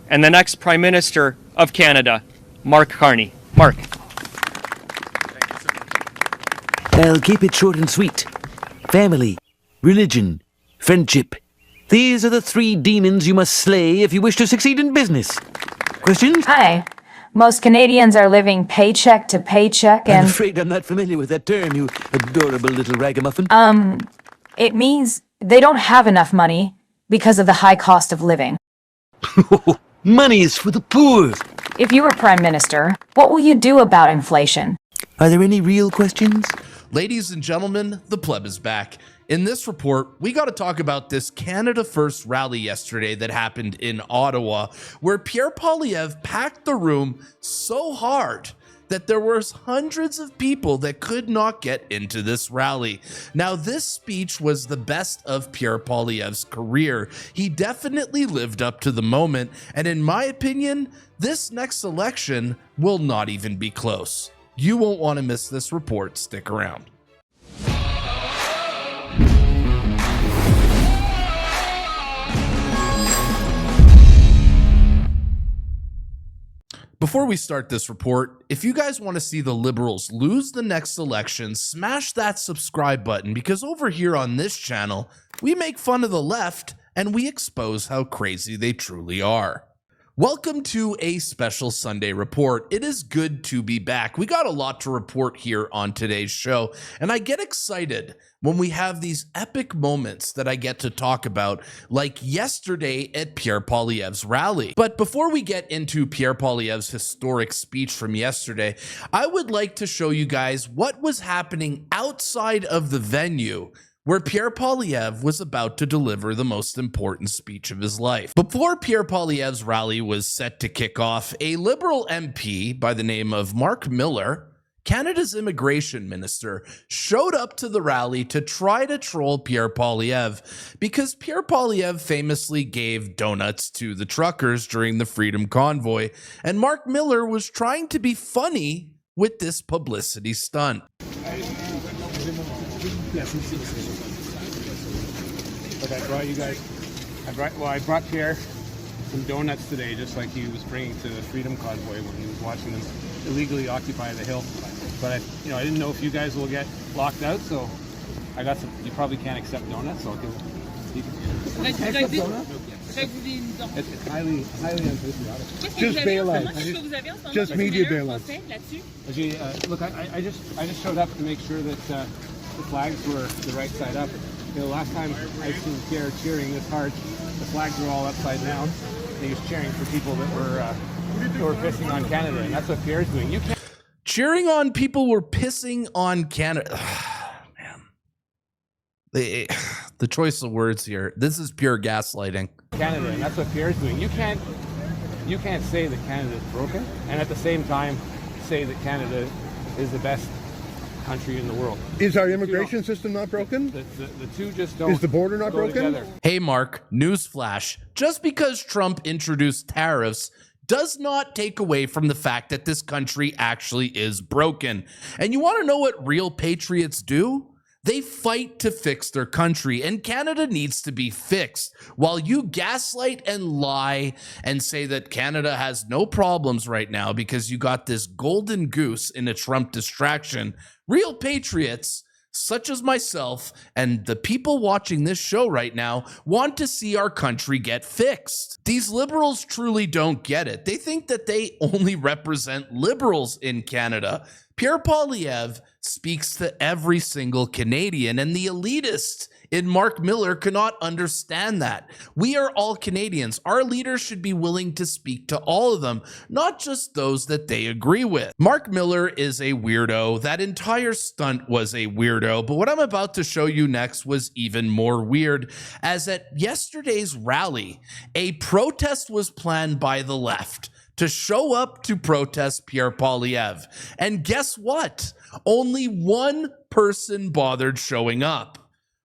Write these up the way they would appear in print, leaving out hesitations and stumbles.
and the next Prime Minister of Canada, Mark Carney. Mark. I'll keep it short and sweet. Family, religion, friendship. These are the 3 demons you must slay if you wish to succeed in business. Questions? Hi. Most Canadians are living paycheck to paycheck I'm and... afraid I'm not familiar with that term, you adorable little ragamuffin. It means they don't have enough money because of the high cost of living. Money is for the poor. If you were Prime Minister, what will you do about inflation? Are there any real questions? Ladies and gentlemen, the pleb is back. In this report, we got to talk about this Canada First rally yesterday that happened in Ottawa, where Pierre Poilievre packed the room so hard that there was hundreds of people that could not get into this rally. Now, this speech was the best of Pierre Poilievre's career. He definitely lived up to the moment, and in my opinion, this next election will not even be close. You won't want to miss this report. Stick around. Before we start this report, if you guys want to see the Liberals lose the next election, smash that subscribe button, because over here on this channel, we make fun of the left and we expose how crazy they truly are. Welcome to a special Sunday report. It is good to be back. We got a lot to report here on today's show, and I get excited when we have these epic moments that I get to talk about, like yesterday at Pierre Poilievre's rally. But before we get into Pierre Poilievre's historic speech from yesterday, I would like to show you guys what was happening outside of the venue where Pierre Poilievre was about to deliver the most important speech of his life. Before Pierre Poilievre's rally was set to kick off, a Liberal MP by the name of Mark Miller, Canada's immigration minister, showed up to the rally to try to troll Pierre Poilievre because Pierre Poilievre famously gave donuts to the truckers during the Freedom Convoy, and Mark Miller was trying to be funny with this publicity stunt. But I brought you guys, I brought Pierre some donuts today, just like he was bringing to the Freedom Convoy when he was watching them illegally occupy the hill. But I didn't know if you guys will get locked out, so I got some. You probably can't accept donuts, so I'll give you can accept donuts? It's highly unpatriotic. Just bailout. Just media bailout. Look, I just showed up to make sure that the flags were the right side up. You know, last time I seen Pierre cheering this hard, the flags were all upside down. And he was cheering for people that were pissing on Canada, and that's what Pierre's doing. You can't. Cheering on people were pissing on Canada. Man, the choice of words here. This is pure gaslighting. Canada, and that's what Pierre's doing. You can't say that Canada is broken, and at the same time say that Canada is the best country in the world. Is our immigration system not broken? The two just don't. Is the border not broken? Together. Hey, Mark, newsflash. Just because Trump introduced tariffs does not take away from the fact that this country actually is broken. And you want to know what real patriots do? They fight to fix their country, and Canada needs to be fixed. While you gaslight and lie and say that Canada has no problems right now because you got this golden goose in a Trump distraction, real patriots, such as myself and the people watching this show right now, want to see our country get fixed. These liberals truly don't get it. They think that they only represent liberals in Canada. Pierre Poilievre speaks to every single Canadian, and the elitists in Mark Miller cannot understand that. We are all Canadians. Our leaders should be willing to speak to all of them, not just those that they agree with. Mark Miller is a weirdo. That entire stunt was a weirdo, but what I'm about to show you next was even more weird, as at yesterday's rally, a protest was planned by the left to show up to protest Pierre Poilievre. And guess what? Only one person bothered showing up.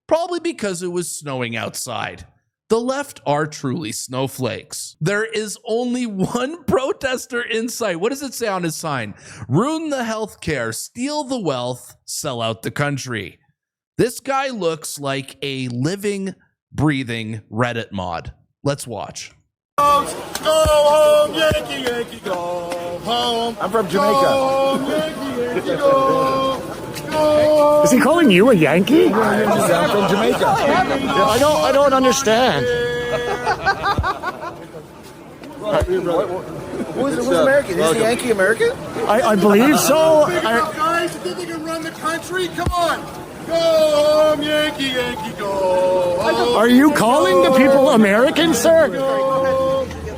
Probably because it was snowing outside. The left are truly snowflakes. There is only one protester in sight. What does it say on his sign? Ruin the healthcare, steal the wealth, sell out the country. This guy looks like a living, breathing Reddit mod. Let's watch. Go home! Yankee, Yankee, go home. I'm from Jamaica. Home, Yankee, Yankee, go. Go. Is he calling you a Yankee? I'm from Jamaica. I don't understand. Who's American? Is the Yankee American? I believe so. Big enough guys, you think they can run the country? Come on. Go home, Yankee, Yankee, go home. Are you calling the people American, sir?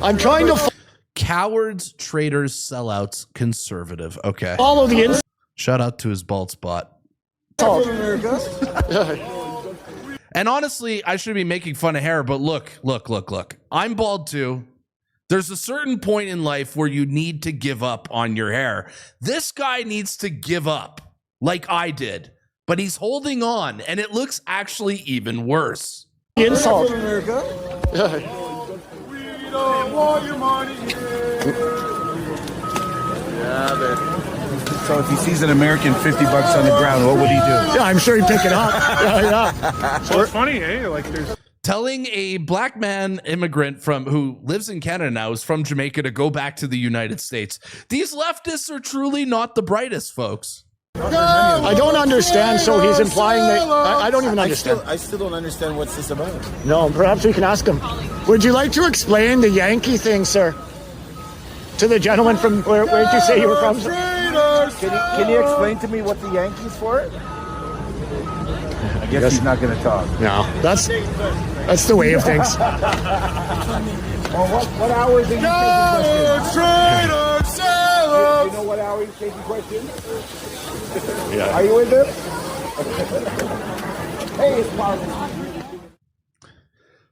I'm trying to Cowards, traitors, sellouts, conservative. Okay. follow the insult. Shout out to his bald spot. And honestly, I should be making fun of hair, but look. I'm bald too. There's a certain point in life where you need to give up on your hair. This guy needs to give up like I did, but he's holding on, and it looks actually even worse. Insult. We don't want your money here. So if he sees an American $50 on the ground, what would he do? Yeah, I'm sure he'd pick it up. Yeah. So it's funny, eh? Like there's Telling a black man immigrant who lives in Canada now, is from Jamaica, to go back to the United States. These leftists are truly not the brightest, folks. I don't understand, so he's implying that... I don't even understand. I still don't understand what's this about. No, perhaps we can ask him. Would you like to explain the Yankee thing, sir? To the gentleman from... Where did you say you were from, sir? Can you explain to me what the Yankees for? I guess he's not going to talk. No, that's the way of things. Well, what hours are you taking questions? You know what hour he's taking questions? Yeah. Are you with him? Hey, it's Mark.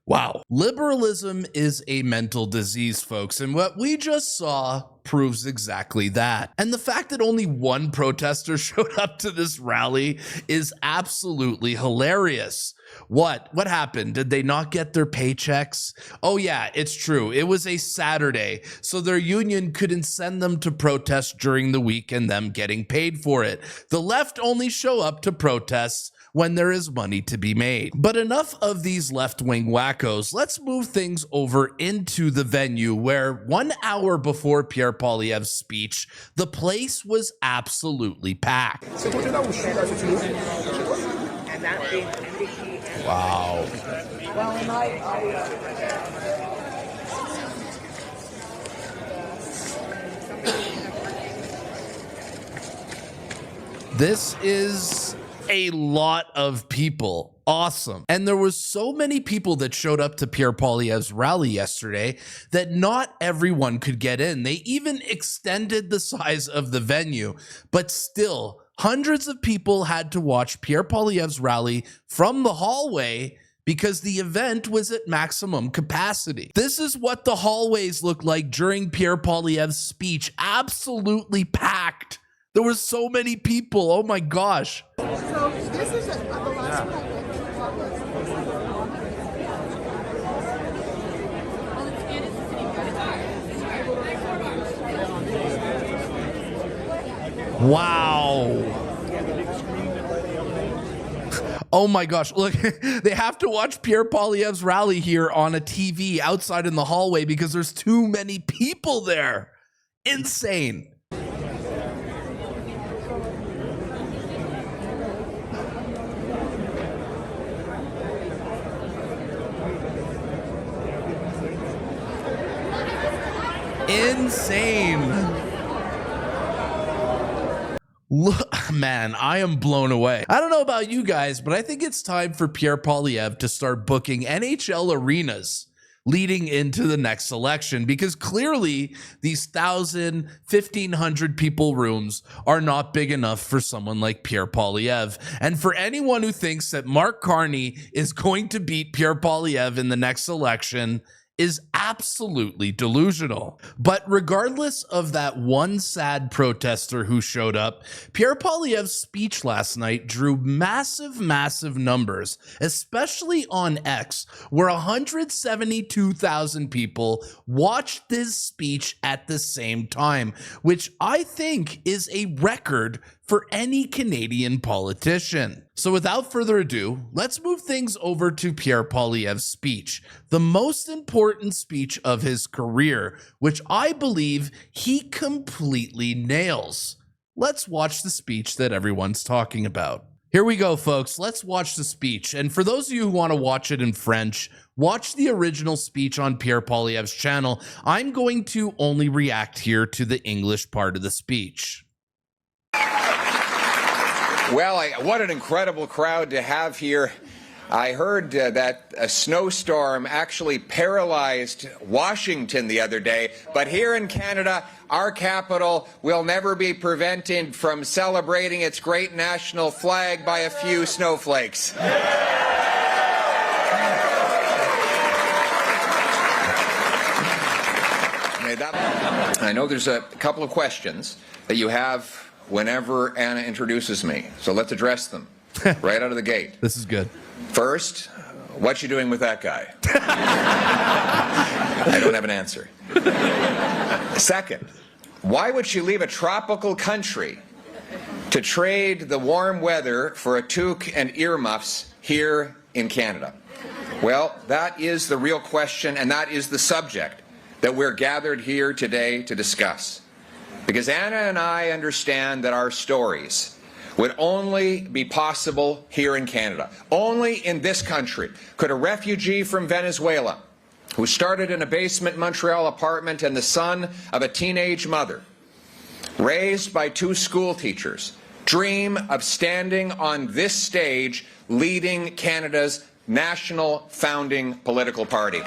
Wow. Liberalism is a mental disease, folks, and what we just saw proves exactly that. And the fact that only one protester showed up to this rally is absolutely hilarious. What happened? Did they not get their paychecks? Oh yeah, it's true. It was a Saturday, so their union couldn't send them to protest during the week and them getting paid for it. The left only show up to protests when there is money to be made. But enough of these left-wing wackos. Let's move things over into the venue where 1 hour before Pierre Poilievre's speech, the place was absolutely packed. Wow. This is a lot of people. Awesome. And there was so many people that showed up to Pierre Poilievre's rally yesterday that not everyone could get in. They even extended the size of the venue, but still hundreds of people had to watch Pierre Poilievre's rally from the hallway because the event was at maximum capacity. This is what the hallways looked like during Pierre Poilievre's speech. Absolutely packed. There were so many people. Oh my gosh. So this is the last one. Wow. Oh my gosh. Look, they have to watch Pierre Poilievre's rally here on a TV outside in the hallway because there's too many people there. Insane. Insane. Look, man, I am blown away. I don't know about you guys, but I think it's time for Pierre Poilievre to start booking NHL arenas leading into the next election, because clearly these 1,000, 1,500 people rooms are not big enough for someone like Pierre Poilievre. And for anyone who thinks that Mark Carney is going to beat Pierre Poilievre in the next election is absolutely delusional. But regardless of that one sad protester who showed up, Pierre Poilievre's speech last night drew massive numbers, especially on X, where 172,000 people watched this speech at the same time, which I think is a record for any Canadian politician. So without further ado, let's move things over to Pierre Poilievre's speech, the most important speech of his career, which I believe he completely nails. Let's watch the speech that everyone's talking about. Here we go, folks. Let's watch the speech. And for those of you who want to watch it in French, watch the original speech on Pierre Poilievre's channel. I'm going to only react here to the English part of the speech. Well, what an incredible crowd to have here. I heard that a snowstorm actually paralyzed Washington the other day, but here in Canada, our capital will never be prevented from celebrating its great national flag by a few snowflakes. I know there's a couple of questions that you have whenever Anna introduces me, so let's address them right out of the gate. This is good. First, what you doing with that guy? I don't have an answer. Second, why would she leave a tropical country to trade the warm weather for a toque and earmuffs here in Canada? Well, that is the real question, and that is the subject that we're gathered here today to discuss. Because Anna and I understand that our stories would only be possible here in Canada. Only in this country could a refugee from Venezuela, who started in a basement Montreal apartment and the son of a teenage mother, raised by two school teachers, dream of standing on this stage leading Canada's national founding political party.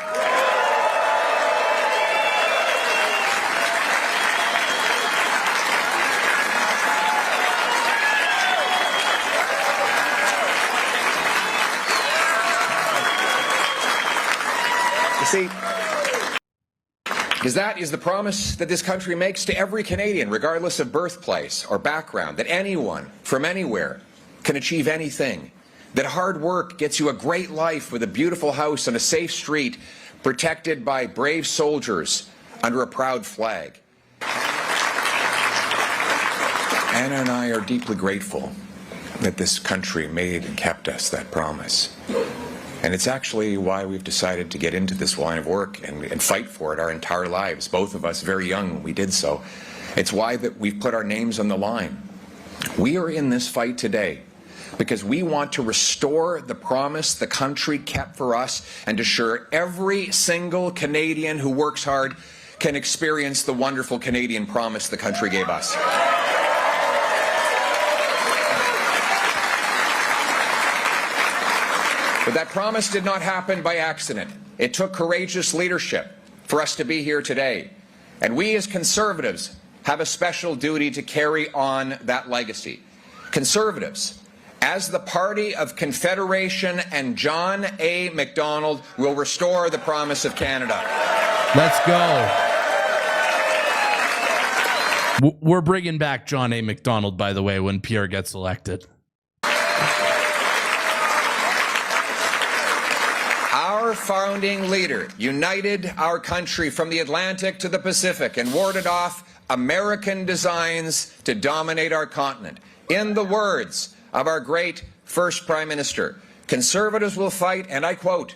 See, because that is the promise that this country makes to every Canadian, regardless of birthplace or background, that anyone from anywhere can achieve anything, that hard work gets you a great life with a beautiful house on a safe street, protected by brave soldiers under a proud flag. Anna and I are deeply grateful that this country made and kept us that promise. And it's actually why we've decided to get into this line of work and fight for it our entire lives, both of us very young when we did so. It's why that we've put our names on the line. We are in this fight today because we want to restore the promise the country kept for us and assure every single Canadian who works hard can experience the wonderful Canadian promise the country gave us. But that promise did not happen by accident. It took courageous leadership for us to be here today. And we as Conservatives have a special duty to carry on that legacy. Conservatives, as the party of Confederation and John A. Macdonald, will restore the promise of Canada. Let's go. We're bringing back John A. Macdonald, by the way, when Pierre gets elected. Our founding leader united our country from the Atlantic to the Pacific and warded off American designs to dominate our continent. In the words of our great first Prime Minister, Conservatives will fight, and I quote,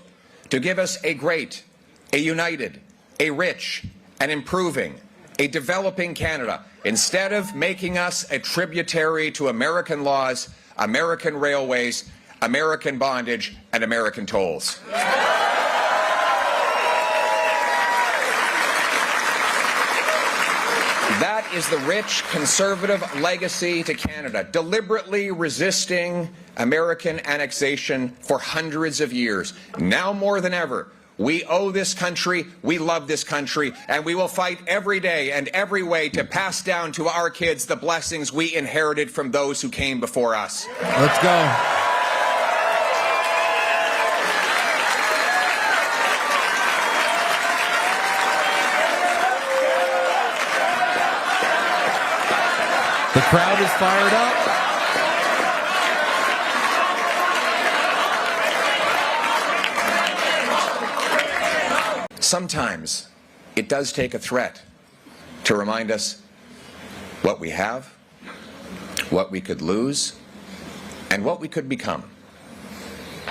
to give us a great, a united, a rich, an improving, a developing Canada, instead of making us a tributary to American laws, American railways, American bondage, and American tolls. That is the rich Conservative legacy to Canada, deliberately resisting American annexation for hundreds of years. Now more than ever, we owe this country, we love this country, and we will fight every day and every way to pass down to our kids the blessings we inherited from those who came before us. Let's go. The crowd is fired up. Sometimes it does take a threat to remind us what we have, what we could lose, and what we could become.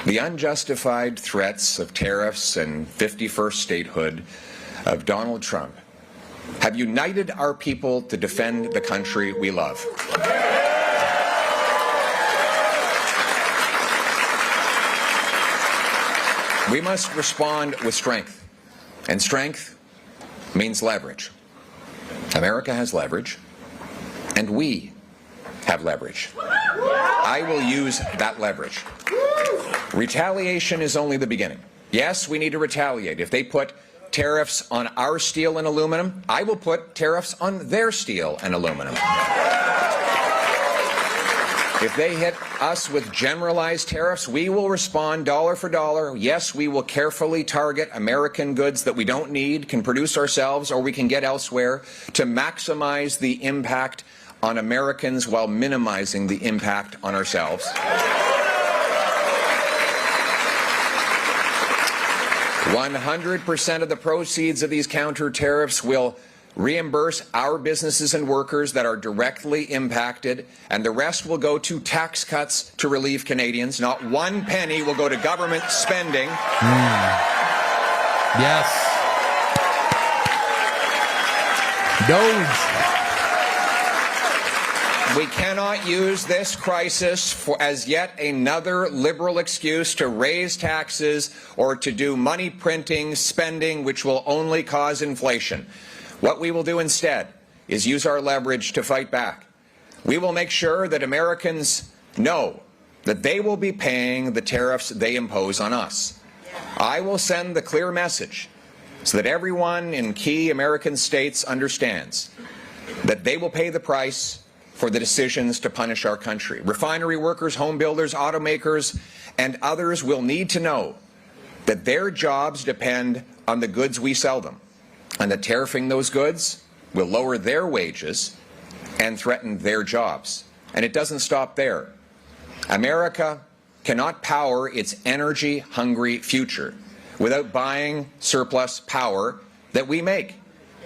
The unjustified threats of tariffs and 51st statehood of Donald Trump have united our people to defend the country we love. We must respond with strength, and strength means leverage. America has leverage, and we have leverage. I will use that leverage. Retaliation is only the beginning. Yes, we need to retaliate. If they put tariffs on our steel and aluminum, I will put tariffs on their steel and aluminum. If they hit us with generalized tariffs, we will respond dollar for dollar. Yes, we will carefully target American goods that we don't need, can produce ourselves, or we can get elsewhere to maximize the impact on Americans while minimizing the impact on ourselves. 100% of the proceeds of these counter tariffs will reimburse our businesses and workers that are directly impacted, and the rest will go to tax cuts to relieve Canadians. Not one penny will go to government spending. Yes. Doge. We cannot use this crisis as yet another liberal excuse to raise taxes or to do money printing, spending, which will only cause inflation. What we will do instead is use our leverage to fight back. We will make sure that Americans know that they will be paying the tariffs they impose on us. I will send the clear message so that everyone in key American states understands that they will pay the price for the decisions to punish our country. Refinery workers, home builders, automakers, and others will need to know that their jobs depend on the goods we sell them, and that tariffing those goods will lower their wages and threaten their jobs. And it doesn't stop there. America cannot power its energy-hungry future without buying surplus power that we make.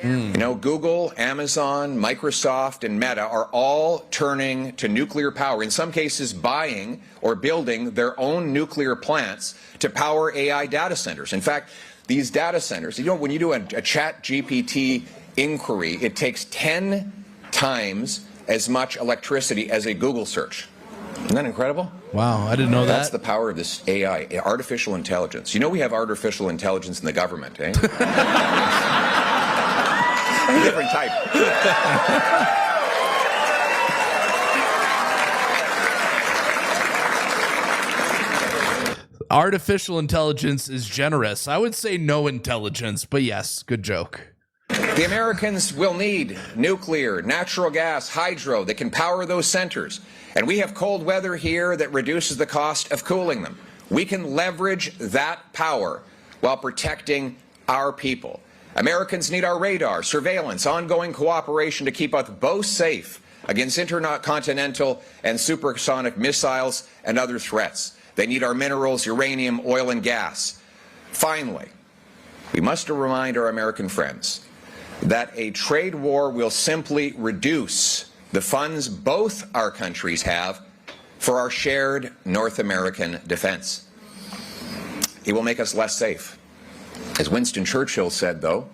You know, Google, Amazon, Microsoft, and Meta are all turning to nuclear power, in some cases buying or building their own nuclear plants to power AI data centers. In fact, these data centers, you know, when you do a chat GPT inquiry, it takes 10 times as much electricity as a Google search. Isn't that incredible? Wow, I didn't know that. That's the power of this AI, artificial intelligence. You know, we have artificial intelligence in the government, eh? Different type. Artificial intelligence is generous. I would say no intelligence, but yes, good joke. The Americans will need nuclear, natural gas, hydro that can power those centers. And we have cold weather here that reduces the cost of cooling them. We can leverage that power while protecting our people. Americans need our radar, surveillance, ongoing cooperation to keep us both safe against intercontinental and supersonic missiles and other threats. They need our minerals, uranium, oil, and gas. Finally, we must remind our American friends that a trade war will simply reduce the funds both our countries have for our shared North American defense. It will make us less safe. As Winston Churchill said, though,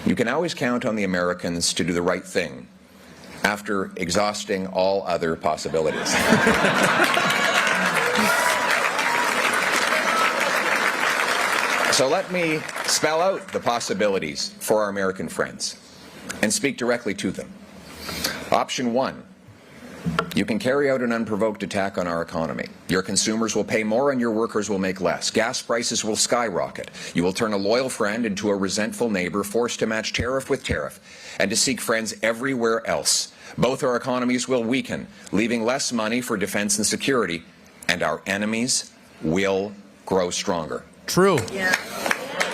you can always count on the Americans to do the right thing after exhausting all other possibilities. So let me spell out the possibilities for our American friends and speak directly to them. Option one, you can carry out an unprovoked attack on our economy. Your consumers will pay more and your workers will make less. Gas prices will skyrocket. You will turn a loyal friend into a resentful neighbor, forced to match tariff with tariff and to seek friends everywhere else. Both our economies will weaken, leaving less money for defense and security, and our enemies will grow stronger. True. Yeah.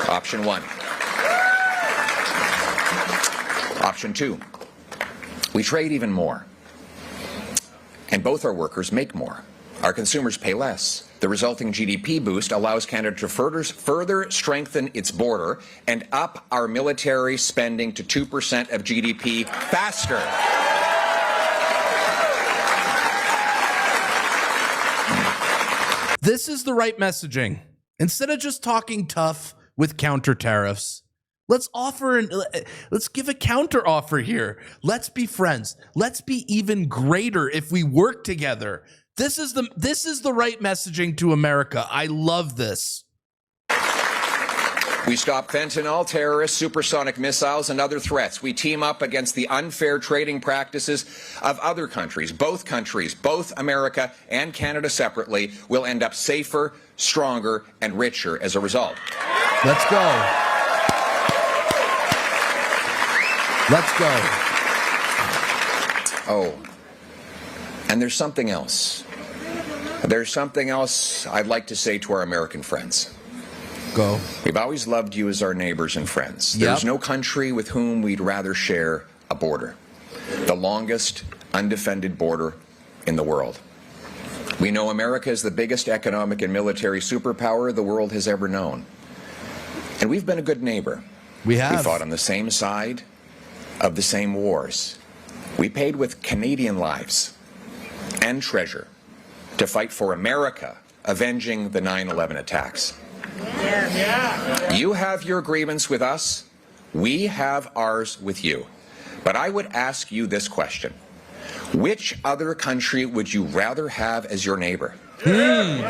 Option one. Option two, we trade even more. And both our workers make more. Our consumers pay less. The resulting GDP boost allows Canada to further strengthen its border and up our military spending to 2% of GDP faster. This is the right messaging. Instead of just talking tough with counter tariffs, let's give a counter offer here. Let's be friends. Let's be even greater if we work together. This is the right messaging to America. I love this. We stop fentanyl, terrorists, supersonic missiles, and other threats. We team up against the unfair trading practices of other countries. Both countries, both America and Canada separately, will end up safer, stronger, and richer as a result. Let's go. Let's go. Oh, and there's something else. There's something else I'd like to say to our American friends. Go. We've always loved you as our neighbors and friends. Yep. There's no country with whom we'd rather share a border. The longest undefended border in the world. We know America is the biggest economic and military superpower the world has ever known. And we've been a good neighbor. We have. We fought on the same side of the same wars. We paid with Canadian lives and treasure to fight for America, avenging the 9/11 attacks. Yeah. You have your grievance with us. We have ours with you. But I would ask you this question. Which other country would you rather have as your neighbor? Nailed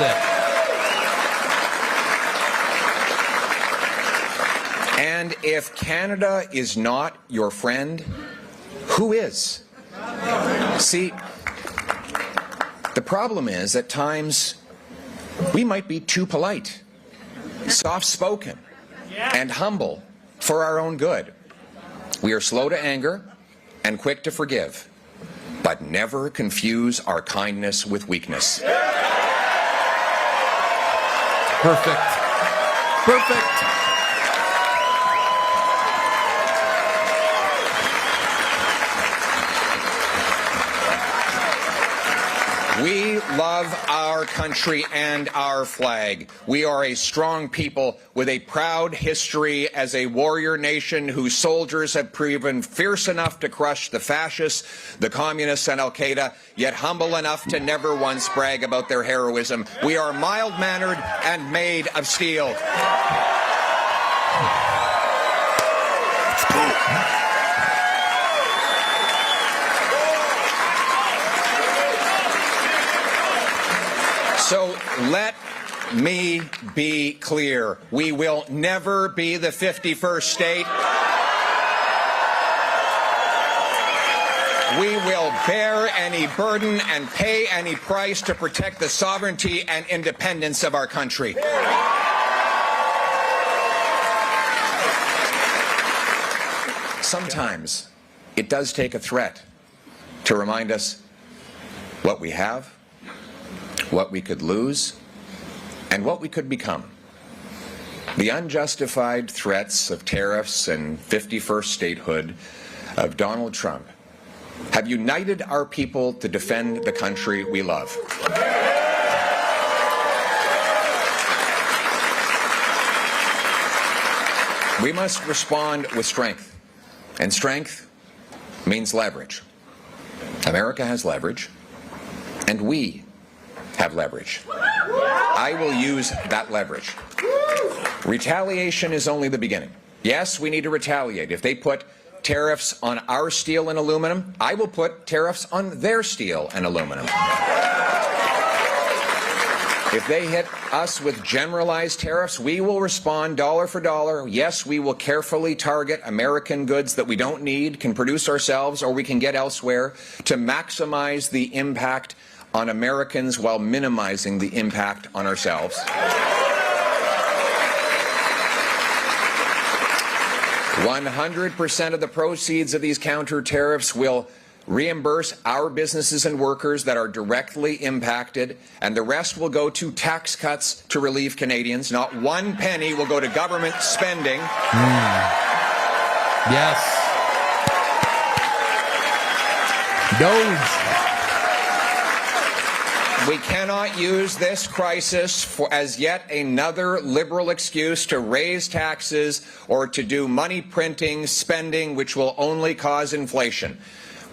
it. And if Canada is not your friend, who is? See, the problem is, at times, we might be too polite, soft-spoken, and humble for our own good. We are slow to anger and quick to forgive, but never confuse our kindness with weakness. Perfect. Perfect. We love our country and our flag. We are a strong people with a proud history as a warrior nation whose soldiers have proven fierce enough to crush the fascists, the communists, and Al-Qaeda, yet humble enough to never once brag about their heroism. We are mild-mannered and made of steel. So let me be clear. We will never be the 51st state. We will bear any burden and pay any price to protect the sovereignty and independence of our country. Sometimes it does take a threat to remind us what we have, what we could lose, and what we could become. The unjustified threats of tariffs and 51st statehood of Donald Trump have united our people to defend the country we love. We must respond with strength, and strength means leverage. America has leverage, and we have leverage. I will use that leverage. Retaliation is only the beginning. Yes, we need to retaliate. If they put tariffs on our steel and aluminum, I will put tariffs on their steel and aluminum. If they hit us with generalized tariffs, we will respond dollar for dollar. Yes, we will carefully target American goods that we don't need, can produce ourselves, or we can get elsewhere to maximize the impact on Americans while minimizing the impact on ourselves. 100% of the proceeds of these counter tariffs will reimburse our businesses and workers that are directly impacted, and the rest will go to tax cuts to relieve Canadians. Not one penny will go to government spending. Yes. Doge. We cannot use this crisis as yet another liberal excuse to raise taxes or to do money printing, spending, which will only cause inflation.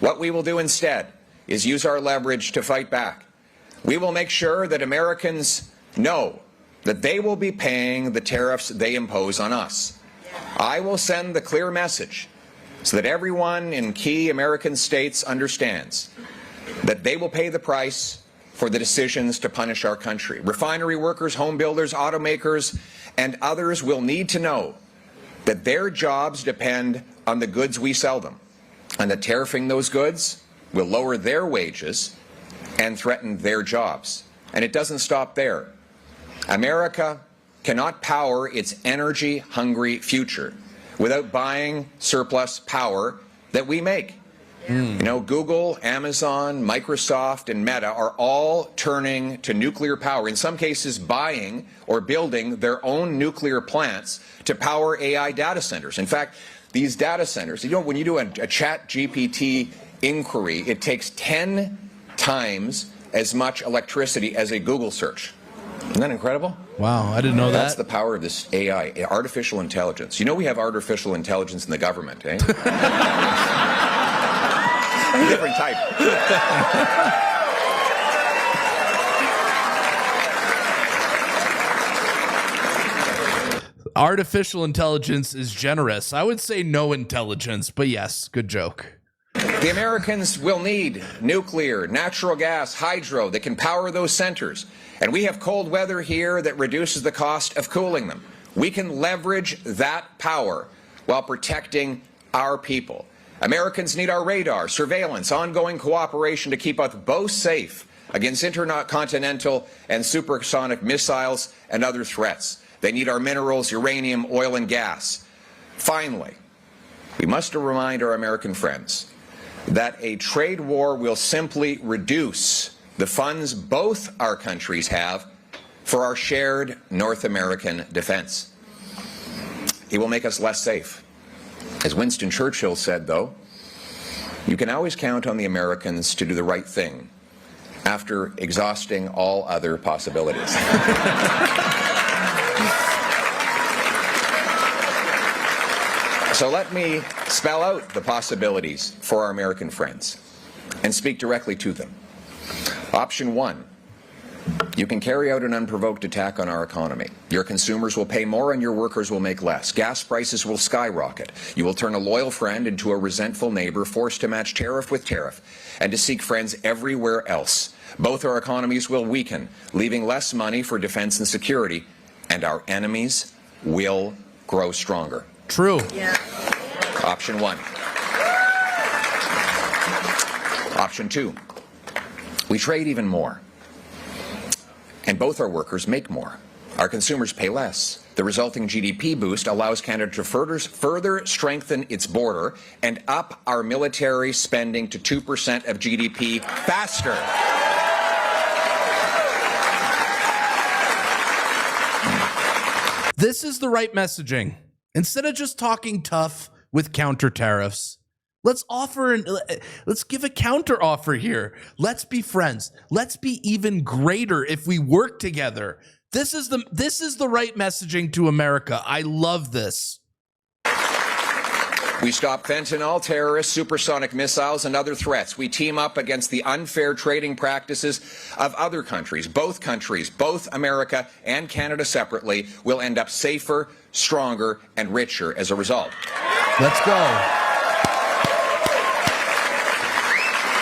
What we will do instead is use our leverage to fight back. We will make sure that Americans know that they will be paying the tariffs they impose on us. I will send the clear message so that everyone in key American states understands that they will pay the price for the decisions to punish our country. Refinery workers, home builders, automakers, and others will need to know that their jobs depend on the goods we sell them, and that tariffing those goods will lower their wages and threaten their jobs. And it doesn't stop there. America cannot power its energy-hungry future without buying surplus power that we make. You know, Google, Amazon, Microsoft, and Meta are all turning to nuclear power, in some cases buying or building their own nuclear plants to power AI data centers. In fact, these data centers, you know, when you do a chat GPT inquiry, it takes 10 times as much electricity as a Google search. Isn't that incredible? Wow, I didn't know that. That's the power of this AI, artificial intelligence. You know we have artificial intelligence in the government, eh? Different type. Artificial intelligence is generous. I would say no intelligence, but yes, good joke. The Americans will need nuclear, natural gas, hydro that can power those centers. And we have cold weather here that reduces the cost of cooling them. We can leverage that power while protecting our people. Americans need our radar, surveillance, ongoing cooperation to keep us both safe against intercontinental and supersonic missiles and other threats. They need our minerals, uranium, oil, and gas. Finally, we must remind our American friends that a trade war will simply reduce the funds both our countries have for our shared North American defense. It will make us less safe. As Winston Churchill said, though, you can always count on the Americans to do the right thing after exhausting all other possibilities. So let me spell out the possibilities for our American friends and speak directly to them. Option one, you can carry out an unprovoked attack on our economy. Your consumers will pay more and your workers will make less. Gas prices will skyrocket. You will turn a loyal friend into a resentful neighbor, forced to match tariff with tariff and to seek friends everywhere else. Both our economies will weaken, leaving less money for defense and security, and our enemies will grow stronger. True. Yeah. Option one. Option two, we trade even more. And both our workers make more. Our consumers pay less. The resulting GDP boost allows Canada to further strengthen its border and up our military spending to 2% of GDP faster. This is the right messaging. Instead of just talking tough with counter tariffs, let's give a counter offer here. Let's be friends. Let's be even greater if we work together. This is the right messaging to America. I love this. We stop fentanyl, terrorists, supersonic missiles, and other threats. We team up against the unfair trading practices of other countries. Both America and Canada separately, will end up safer, stronger, and richer as a result. Let's go.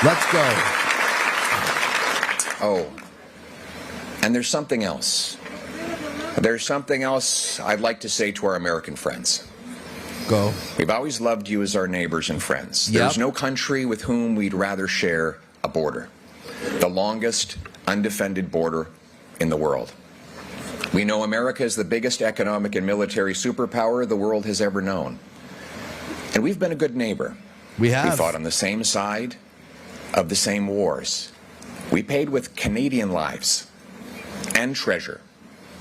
Let's go. Oh, and there's something else. There's something else I'd like to say to our American friends. Go. We've always loved you as our neighbors and friends. Yep. There's no country with whom we'd rather share a border. The longest undefended border in the world. We know America is the biggest economic and military superpower the world has ever known. And we've been a good neighbor. We have. We fought on the same side of the same wars. We paid with Canadian lives and treasure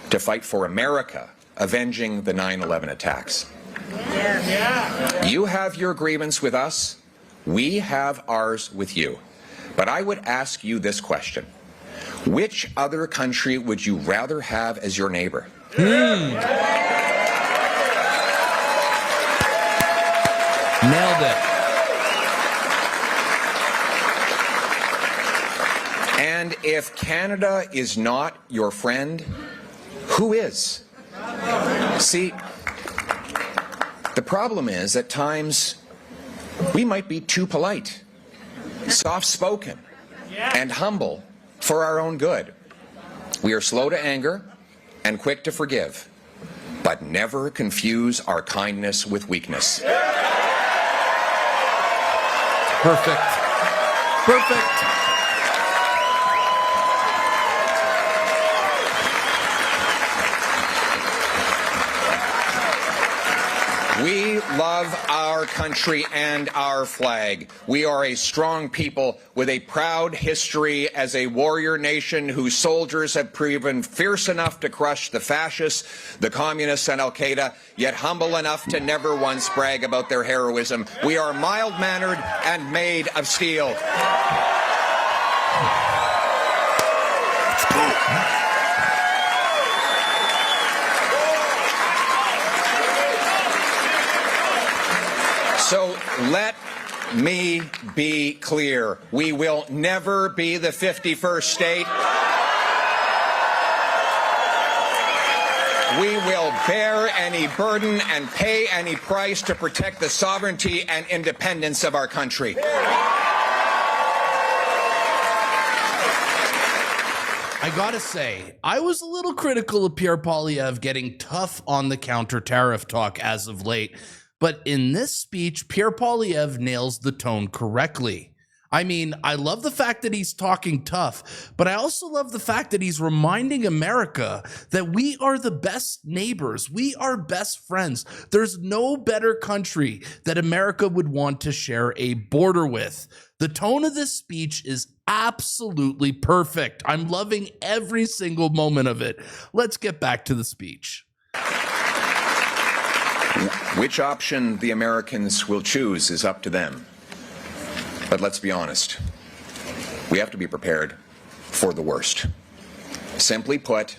to fight for America, avenging the 9/11 attacks. Yeah. You have your grievance with us. We have ours with you. But I would ask you this question. Which other country would you rather have as your neighbor? Nailed it. And if Canada is not your friend, who is? See, the problem is at times we might be too polite, soft-spoken, and humble for our own good. We are slow to anger and quick to forgive, but never confuse our kindness with weakness. Perfect. Perfect. We love our country and our flag. We are a strong people with a proud history as a warrior nation whose soldiers have proven fierce enough to crush the fascists, the communists, and Al-Qaeda, yet humble enough to never once brag about their heroism. We are mild-mannered and made of steel. Let's go. So let me be clear. We will never be the 51st state. We will bear any burden and pay any price to protect the sovereignty and independence of our country. I gotta say, I was a little critical of Pierre Poilievre getting tough on the counter-tariff talk as of late. But in this speech, Pierre Poilievre nails the tone correctly. I mean, I love the fact that he's talking tough, but I also love the fact that he's reminding America that we are the best neighbors. We are best friends. There's no better country that America would want to share a border with. The tone of this speech is absolutely perfect. I'm loving every single moment of it. Let's get back to the speech. Which option the Americans will choose is up to them. But let's be honest. We have to be prepared for the worst. Simply put,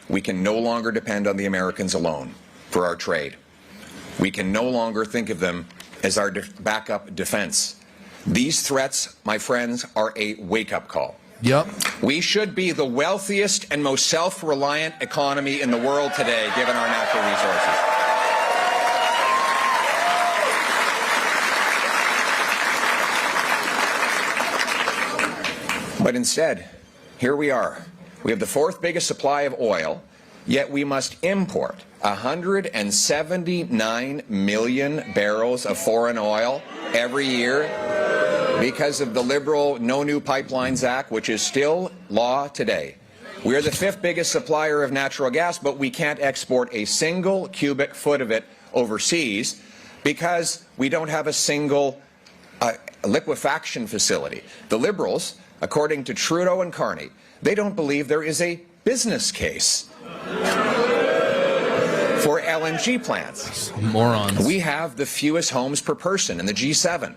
we can no longer depend on the Americans alone for our trade. We can no longer think of them as our backup defense. These threats, my friends, are a wake-up call. Yep. We should be the wealthiest and most self-reliant economy in the world today, given our natural resources. But instead, here we are. We have the fourth biggest supply of oil, yet we must import 179 million barrels of foreign oil every year because of the liberal No New Pipelines Act, which is still law today. We are the fifth biggest supplier of natural gas, but we can't export a single cubic foot of it overseas because we don't have a single liquefaction facility. The Liberals, according to Trudeau and Carney, they don't believe there is a business case for LNG plants. Morons. We have the fewest homes per person in the G7,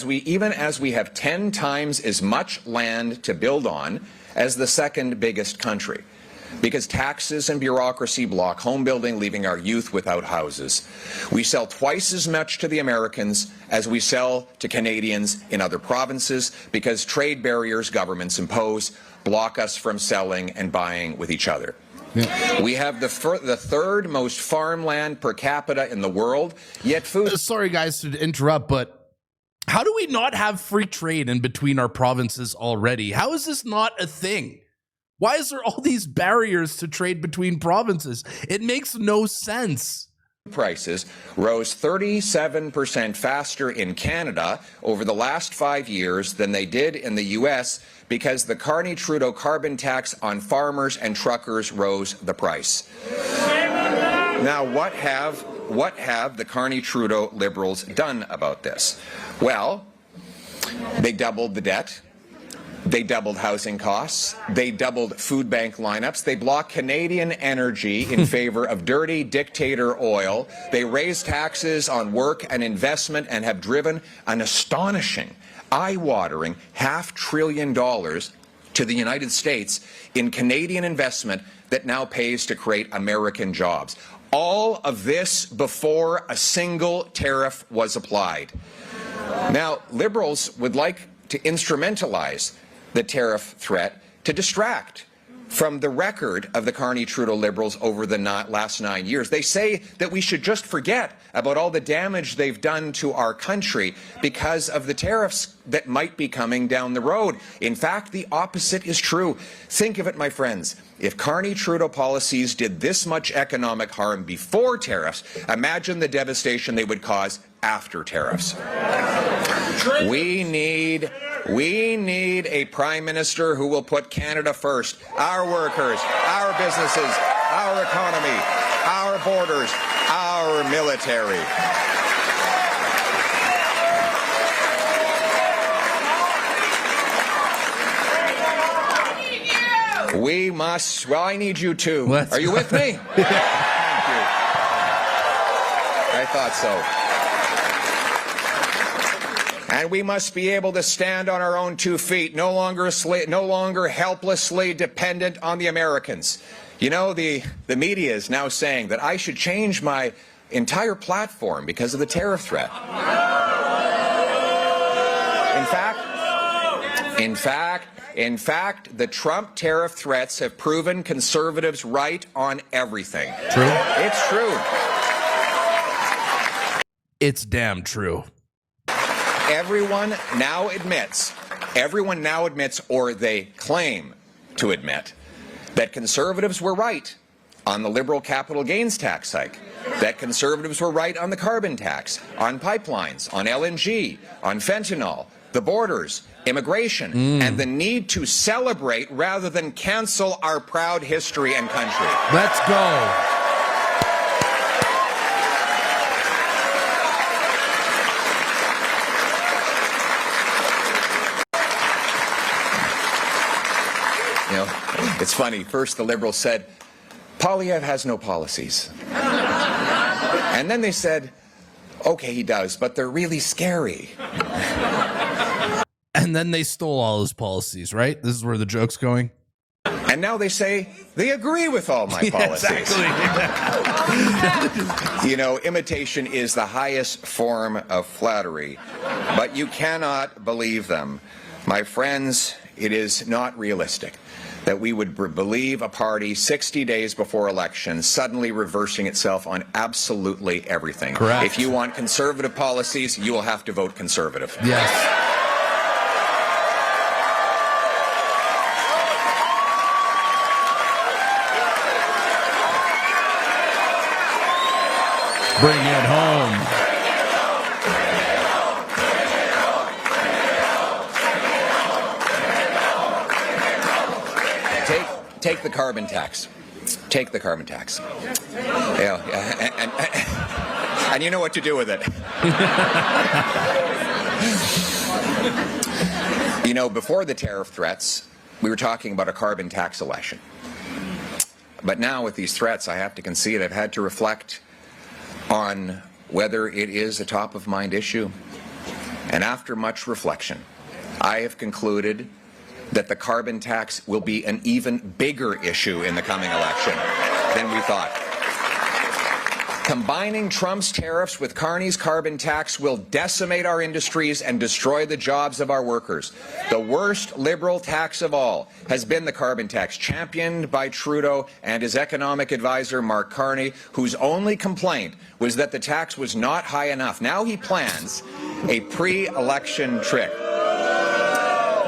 even as we have 10 times as much land to build on as the second biggest country, because taxes and bureaucracy block home building, leaving our youth without houses. We sell twice as much to the Americans as we sell to Canadians in other provinces because trade barriers governments impose block us from selling and buying with each other. Yeah. We have the third most farmland per capita in the world, yet food... Sorry, guys, to interrupt, but how do we not have free trade in between our provinces already? How is this not a thing? Why is there all these barriers to trade between provinces? It makes no sense. Prices rose 37% faster in Canada over the last 5 years than they did in the U.S. because the Carney-Trudeau carbon tax on farmers and truckers rose the price. Now, what have the Carney-Trudeau Liberals done about this? Well, they doubled the debt. They doubled housing costs. They doubled food bank lineups. They blocked Canadian energy in favor of dirty dictator oil. They raised taxes on work and investment and have driven an astonishing, eye-watering $500 billion to the United States in Canadian investment that now pays to create American jobs. All of this before a single tariff was applied. Now, Liberals would like to instrumentalize the tariff threat to distract from the record of the Carney-Trudeau Liberals over the last 9 years. They say that we should just forget about all the damage they've done to our country because of the tariffs that might be coming down the road. In fact, the opposite is true. Think of it, my friends. If Carney-Trudeau policies did this much economic harm before tariffs, imagine the devastation they would cause after tariffs. We need a Prime Minister who will put Canada first, our workers, our businesses, our economy, our borders, our military. We must, well, I need you too. Are you with me? Thank you. I thought so. And we must be able to stand on our own 2 feet, no longer helplessly dependent on the Americans. You know, the media is now saying that I should change my entire platform because of the tariff threat. In fact, the Trump tariff threats have proven conservatives right on everything. True? It's true. It's damn true. Everyone now admits, or they claim to admit, that conservatives were right on the liberal capital gains tax hike, that conservatives were right on the carbon tax, on pipelines, on LNG, on fentanyl, the borders, immigration, and the need to celebrate rather than cancel our proud history and country. Let's go. You know, it's funny. First, the Liberals said, Poilievre has no policies. And then they said, okay, he does, but they're really scary. And then they stole all his policies, right? This is where the joke's going. And now they say they agree with all my policies. Exactly. You know, imitation is the highest form of flattery, but you cannot believe them. My friends, it is not realistic that we would believe a party 60 days before election suddenly reversing itself on absolutely everything. Correct. If you want conservative policies, you will have to vote conservative. Yes. Bring it home. Take the carbon tax. Take the carbon tax. Yeah, and you know what to do with it. You know, before the tariff threats, we were talking about a carbon tax election. But now with these threats, I have to concede I've had to reflect on whether it is a top-of-mind issue. And after much reflection, I have concluded that the carbon tax will be an even bigger issue in the coming election than we thought. Combining Trump's tariffs with Carney's carbon tax will decimate our industries and destroy the jobs of our workers. The worst Liberal tax of all has been the carbon tax, championed by Trudeau and his economic advisor, Mark Carney, whose only complaint was that the tax was not high enough. Now he plans a pre-election trick.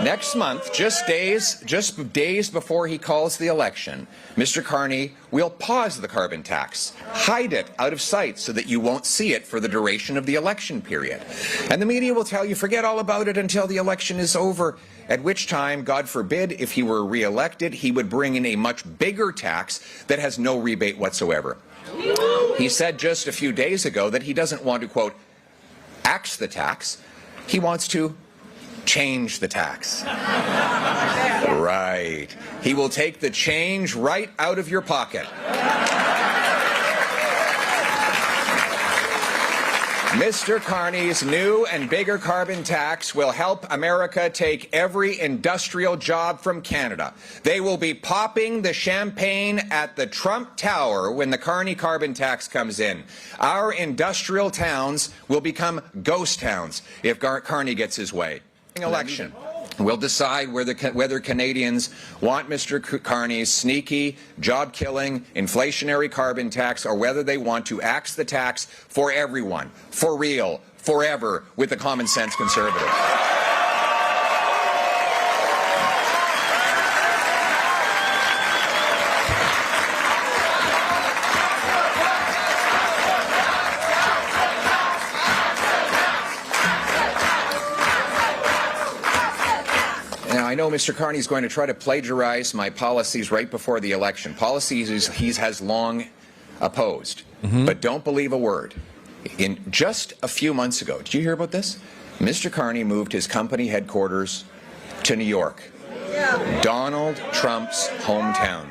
Next month, just days before he calls the election, Mr. Carney will pause the carbon tax, hide it out of sight so that you won't see it for the duration of the election period. And the media will tell you, forget all about it until the election is over, at which time, God forbid, if he were re-elected, he would bring in a much bigger tax that has no rebate whatsoever. He said just a few days ago that he doesn't want to, quote, axe the tax. He wants to change the tax. Right. He will take the change right out of your pocket. Mr. Carney's new and bigger carbon tax will help America take every industrial job from Canada. They will be popping the champagne at the Trump Tower when the Carney carbon tax comes in. Our industrial towns will become ghost towns if Carney gets his way. Election. will decide whether Canadians want Mr. Carney's sneaky, job-killing, inflationary carbon tax, or whether they want to axe the tax for everyone, for real, forever, with the common sense conservative. Now, I know Mr. Carney is going to try to plagiarize my policies right before the election, policies he has long opposed. But don't believe a word. In just a few months ago, did you hear about this? Mr. Carney moved his company headquarters to New York, Donald Trump's hometown,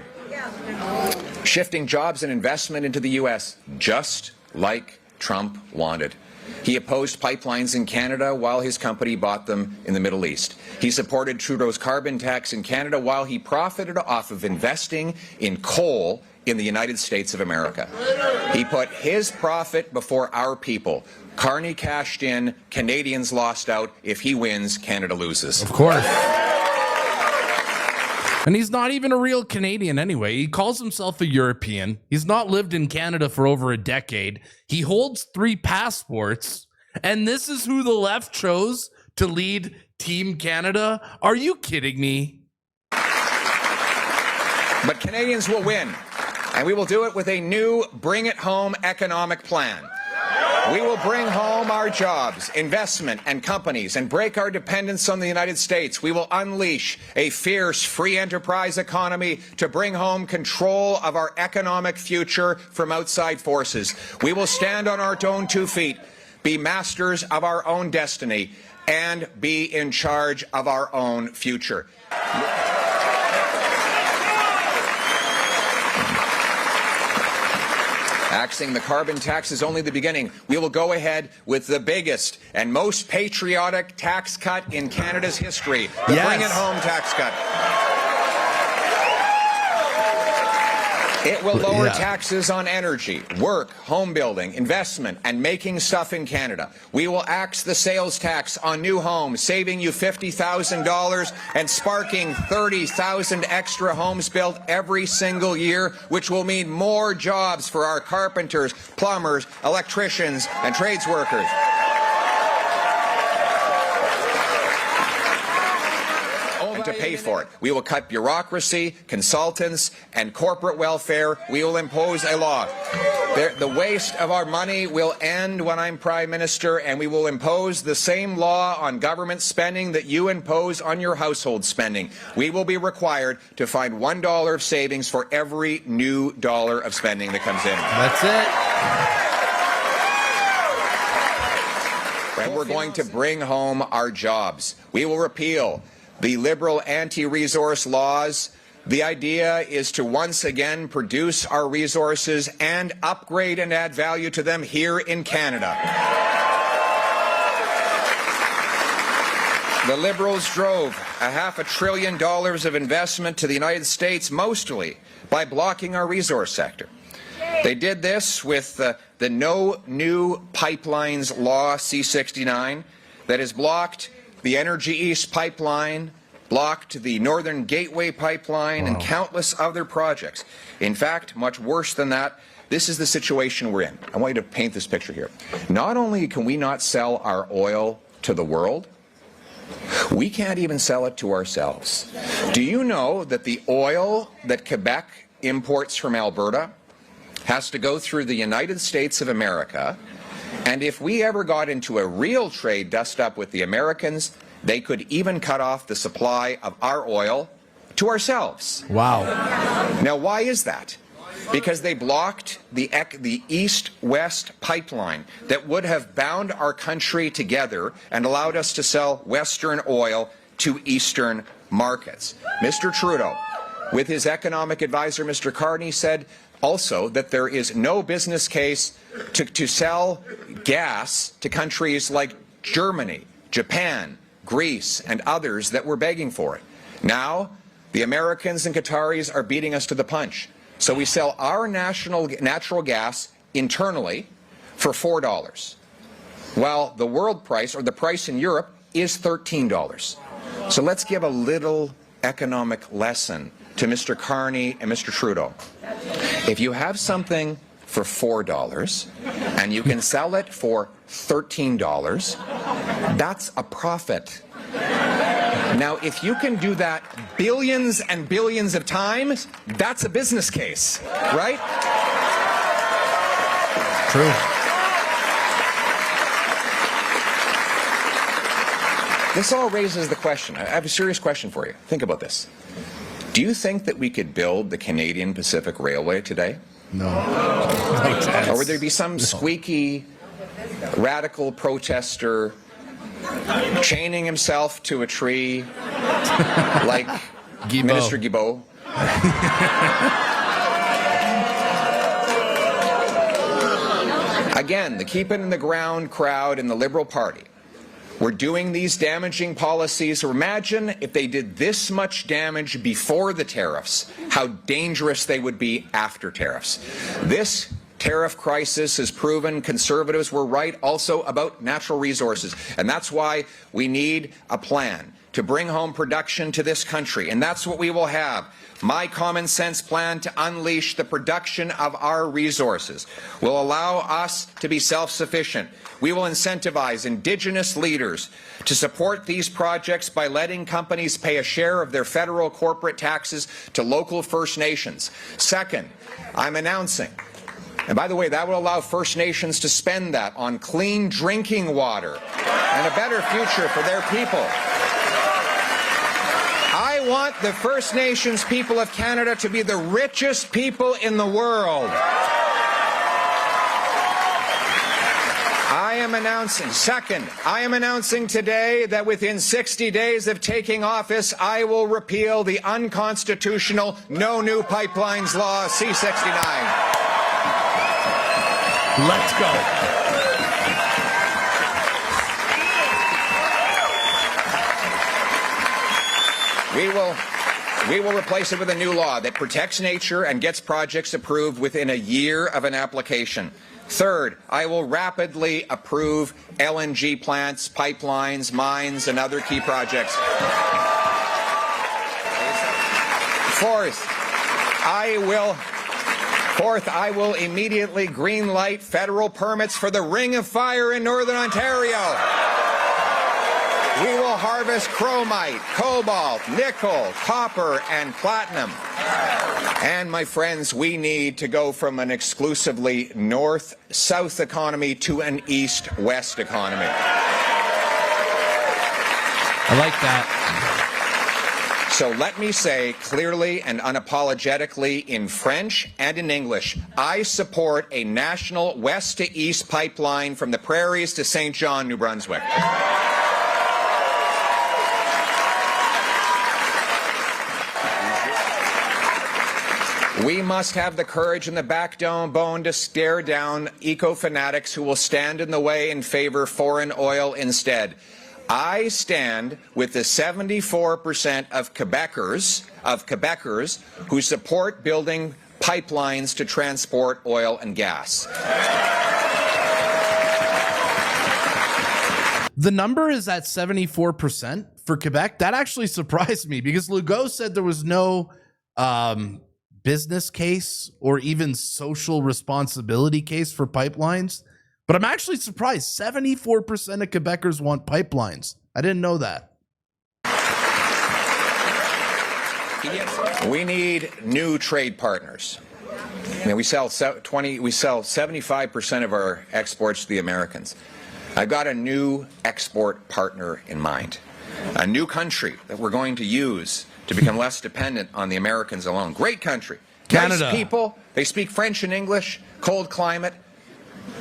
shifting jobs and investment into the U.S. just like Trump wanted. He opposed pipelines in Canada while his company bought them in the Middle East. He supported Trudeau's carbon tax in Canada while he profited off of investing in coal in the United States of America. He put his profit before our people. Carney cashed in, Canadians lost out. If he wins, Canada loses. Of course. And he's not even a real Canadian anyway. He calls himself a European. He's not lived in Canada for over a decade. He holds 3 passports. And this is who the left chose to lead Team Canada? Are you kidding me? But Canadians will win. And we will do it with a new Bring It Home economic plan. We will bring home our jobs, investment, and companies and break our dependence on the United States. We will unleash a fierce free enterprise economy to bring home control of our economic future from outside forces. We will stand on our own 2 feet, be masters of our own destiny, and be in charge of our own future. Axing the carbon tax is only the beginning. We will go ahead with the biggest and most patriotic tax cut in Canada's history, the Bring It Home tax cut. It will lower taxes on energy, work, home building, investment, and making stuff in Canada. We will axe the sales tax on new homes, saving you $50,000 and sparking 30,000 extra homes built every single year, which will mean more jobs for our carpenters, plumbers, electricians, and trades workers. To pay for it. We will cut bureaucracy, consultants, and corporate welfare. We will impose a law. The waste of our money will end when I'm Prime Minister, and we will impose the same law on government spending that you impose on your household spending. We will be required to find $1 of savings for every new dollar of spending that comes in. That's it. And we're going to bring home our jobs. We will repeal the liberal anti-resource laws. The idea is to once again produce our resources and upgrade and add value to them here in Canada. The Liberals drove $500 billion of investment to the United States, mostly by blocking our resource sector. They did this with the No New Pipelines Law, C-69, that has blocked the Energy East pipeline, blocked the Northern Gateway pipeline, and countless other projects. In fact, much worse than that, this is the situation we're in. I want you to paint this picture here. Not only can we not sell our oil to the world, we can't even sell it to ourselves. Do you know that the oil that Quebec imports from Alberta has to go through the United States of America? And if we ever got into a real trade dust-up with the Americans, they could even cut off the supply of our oil to ourselves. Wow. Now, why is that? Because they blocked the East-West pipeline that would have bound our country together and allowed us to sell Western oil to Eastern markets. Mr. Trudeau, with his economic advisor, Mr. Carney, said also that there is no business case to sell gas to countries like Germany, Japan, Greece, and others that were begging for it. Now, the Americans and Qataris are beating us to the punch. So we sell our natural gas internally for $4, while the world price, or the price in Europe, is $13. So let's give a little economic lesson to Mr. Carney and Mr. Trudeau. If you have something for $4 and you can sell it for $13, that's a profit. Now, if you can do that billions and billions of times, that's a business case, right? True. This all raises the question. I have a serious question for you. Think about this. Do you think that we could build the Canadian Pacific Railway today? No. No chance. Or would there be some squeaky, radical protester chaining himself to a tree like Guilbeault. Minister Guilbeault? Again, the keep it in the ground crowd in the Liberal Party. We're doing these damaging policies. Imagine if they did this much damage before the tariffs, how dangerous they would be after tariffs. This tariff crisis has proven Conservatives were right also about natural resources. And that's why we need a plan to bring home production to this country. And that's what we will have. My common sense plan to unleash the production of our resources will allow us to be self-sufficient. We will incentivize Indigenous leaders to support these projects by letting companies pay a share of their federal corporate taxes to local First Nations. Second, I'm announcing, and by the way, that will allow First Nations to spend that on clean drinking water and a better future for their people. I want the First Nations people of Canada to be the richest people in the world. I am announcing today that within 60 days of taking office, I will repeal the unconstitutional No New Pipelines Law, C-69. Let's go. We will replace it with a new law that protects nature and gets projects approved within a year of an application. Third, I will rapidly approve LNG plants, pipelines, mines, and other key projects. Fourth, I will immediately greenlight federal permits for the Ring of Fire in Northern Ontario. We will harvest chromite, cobalt, nickel, copper, and platinum. And, my friends, we need to go from an exclusively north-south economy to an east-west economy. I like that. So let me say clearly and unapologetically in French and in English, I support a national west-to-east pipeline from the prairies to St. John, New Brunswick. We must have the courage and the backbone to stare down eco-fanatics who will stand in the way and favor foreign oil instead. I stand with the 74% of Quebecers who support building pipelines to transport oil and gas. The number is at 74% for Quebec. That actually surprised me because Legault said there was no business case or even social responsibility case for pipelines. But I'm actually surprised. 74% of Quebecers want pipelines. I didn't know that. We need new trade partners. I mean, we sell 75% of our exports to the Americans. I've got a new export partner in mind. A new country that we're going to use to become less dependent on the Americans alone. Great country. Canada. Nice people. They speak French and English. Cold climate.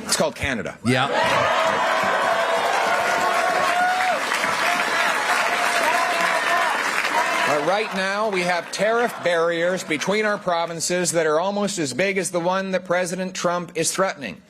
It's called Canada. Yeah. Right now, we have tariff barriers between our provinces that are almost as big as the one that President Trump is threatening.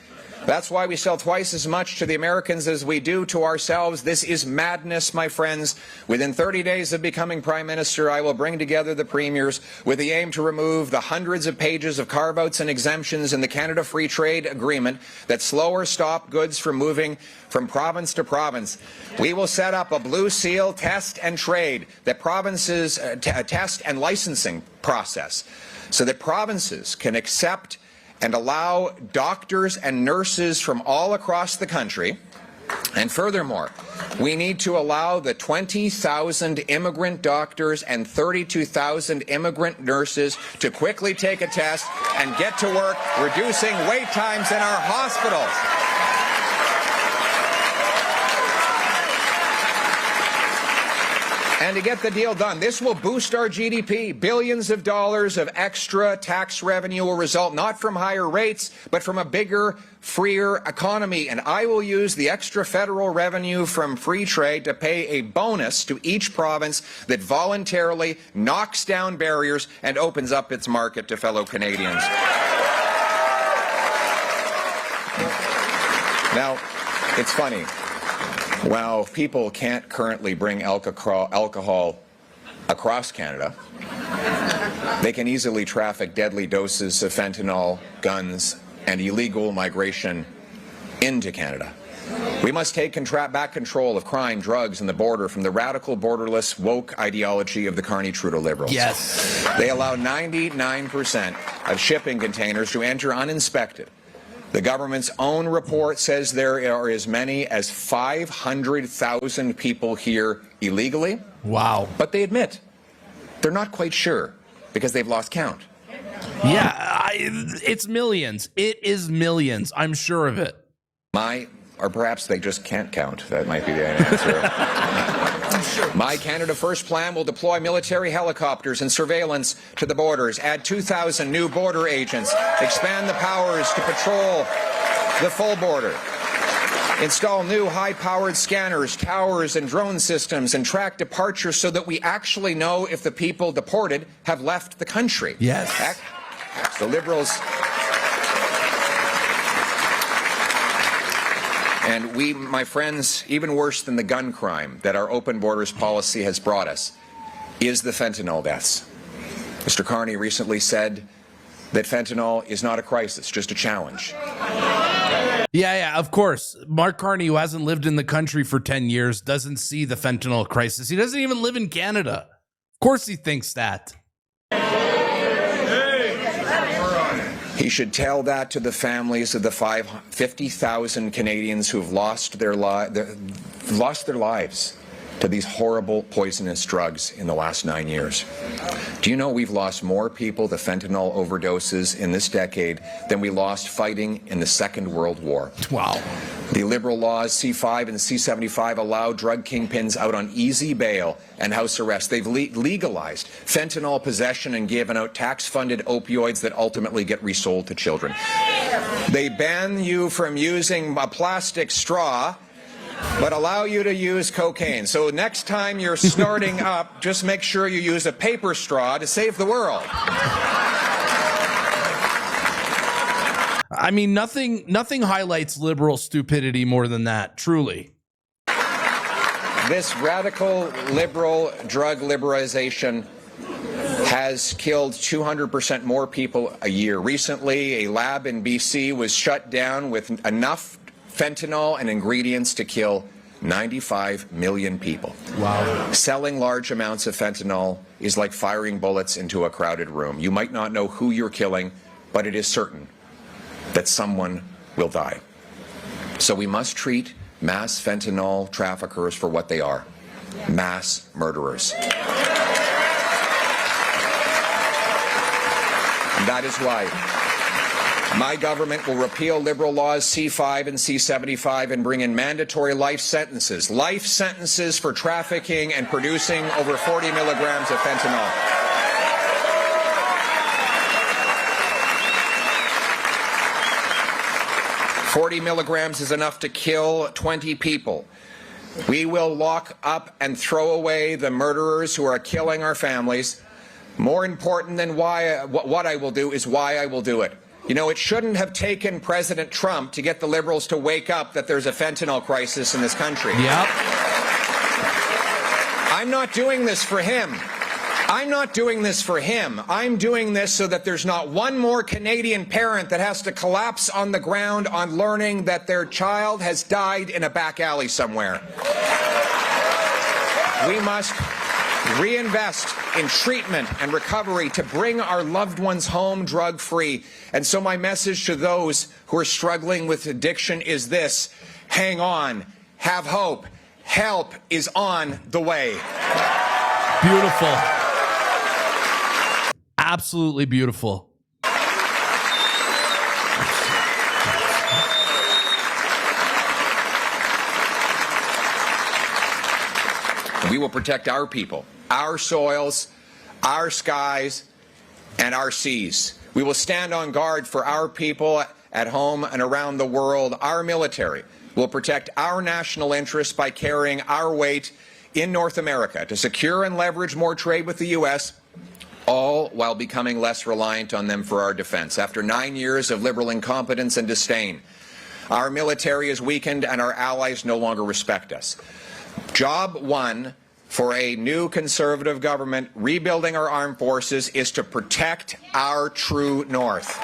That's why we sell twice as much to the Americans as we do to ourselves. This is madness, my friends. Within 30 days of becoming Prime Minister, I will bring together the premiers with the aim to remove the hundreds of pages of carve-outs and exemptions in the Canada Free Trade Agreement that slow or stop goods from moving from province to province. We will set up a blue seal test and trade that provinces test and licensing process so that provinces can accept and allow doctors and nurses from all across the country. And furthermore, we need to allow the 20,000 immigrant doctors and 32,000 immigrant nurses to quickly take a test and get to work, reducing wait times in our hospitals. And to get the deal done, this will boost our GDP. Billions of dollars of extra tax revenue will result not from higher rates, but from a bigger, freer economy. And I will use the extra federal revenue from free trade to pay a bonus to each province that voluntarily knocks down barriers and opens up its market to fellow Canadians. Now, it's funny. While people can't currently bring alcohol across Canada, they can easily traffic deadly doses of fentanyl, guns, and illegal migration into Canada. We must take back control of crime, drugs, and the border from the radical, borderless, woke ideology of the Carney-Trudeau Liberals. Yes. They allow 99% of shipping containers to enter uninspected. The government's own report says there are as many as 500,000 people here illegally. Wow. But they admit they're not quite sure because they've lost count. Yeah, it's millions. It is millions. I'm sure of it. Or perhaps they just can't count. That might be the answer. My Canada First plan will deploy military helicopters and surveillance to the borders, add 2,000 new border agents, expand the powers to patrol the full border, install new high-powered scanners, towers, and drone systems, and track departures so that we actually know if the people deported have left the country. Yes. The Liberals... And we, my friends, even worse than the gun crime that our open borders policy has brought us is the fentanyl deaths. Mr. Carney recently said that fentanyl is not a crisis, just a challenge. Yeah, of course. Mark Carney, who hasn't lived in the country for 10 years, doesn't see the fentanyl crisis. He doesn't even live in Canada. Of course he thinks that. He should tell that to the families of the 50,000 Canadians who have lost their lives to these horrible poisonous drugs in the last 9 years. Do you know we've lost more people to fentanyl overdoses in this decade than we lost fighting in the Second World War? Wow. The Liberal laws C5 and C75 allow drug kingpins out on easy bail and house arrest. They've legalized fentanyl possession and given out tax-funded opioids that ultimately get resold to children. They ban you from using a plastic straw, but allow you to use cocaine. So next time you're snorting up, just make sure you use a paper straw to save the world. I mean, nothing highlights liberal stupidity more than that, truly. This radical liberal drug liberalization has killed 200% more people a year. Recently, a lab in BC was shut down with enough fentanyl and ingredients to kill 95 million people. Wow. Selling large amounts of fentanyl is like firing bullets into a crowded room. You might not know who you're killing, but it is certain that someone will die. So we must treat mass fentanyl traffickers for what they are, mass murderers. And that is why my government will repeal Liberal laws C5 and C75 and bring in mandatory life sentences for trafficking and producing over 40 milligrams of fentanyl. "40 milligrams is enough to kill 20 people. We will lock up and throw away the murderers who are killing our families. More important than what I will do is why I will do it. You know, it shouldn't have taken President Trump to get the Liberals to wake up that there's a fentanyl crisis in this country. Yep. I'm not doing this for him. I'm not doing this for him. I'm doing this so that there's not one more Canadian parent that has to collapse on the ground on learning that their child has died in a back alley somewhere. We must reinvest in treatment and recovery to bring our loved ones home drug-free. And so my message to those who are struggling with addiction is this: hang on, have hope. Help is on the way. Beautiful. Absolutely beautiful. We will protect our people, our soils, our skies, and our seas. We will stand on guard for our people at home and around the world. Our military will protect our national interests by carrying our weight in North America to secure and leverage more trade with the U.S., all while becoming less reliant on them for our defense. After 9 years of Liberal incompetence and disdain, our military is weakened and our allies no longer respect us. Job one for a new Conservative government rebuilding our armed forces is to protect our true north.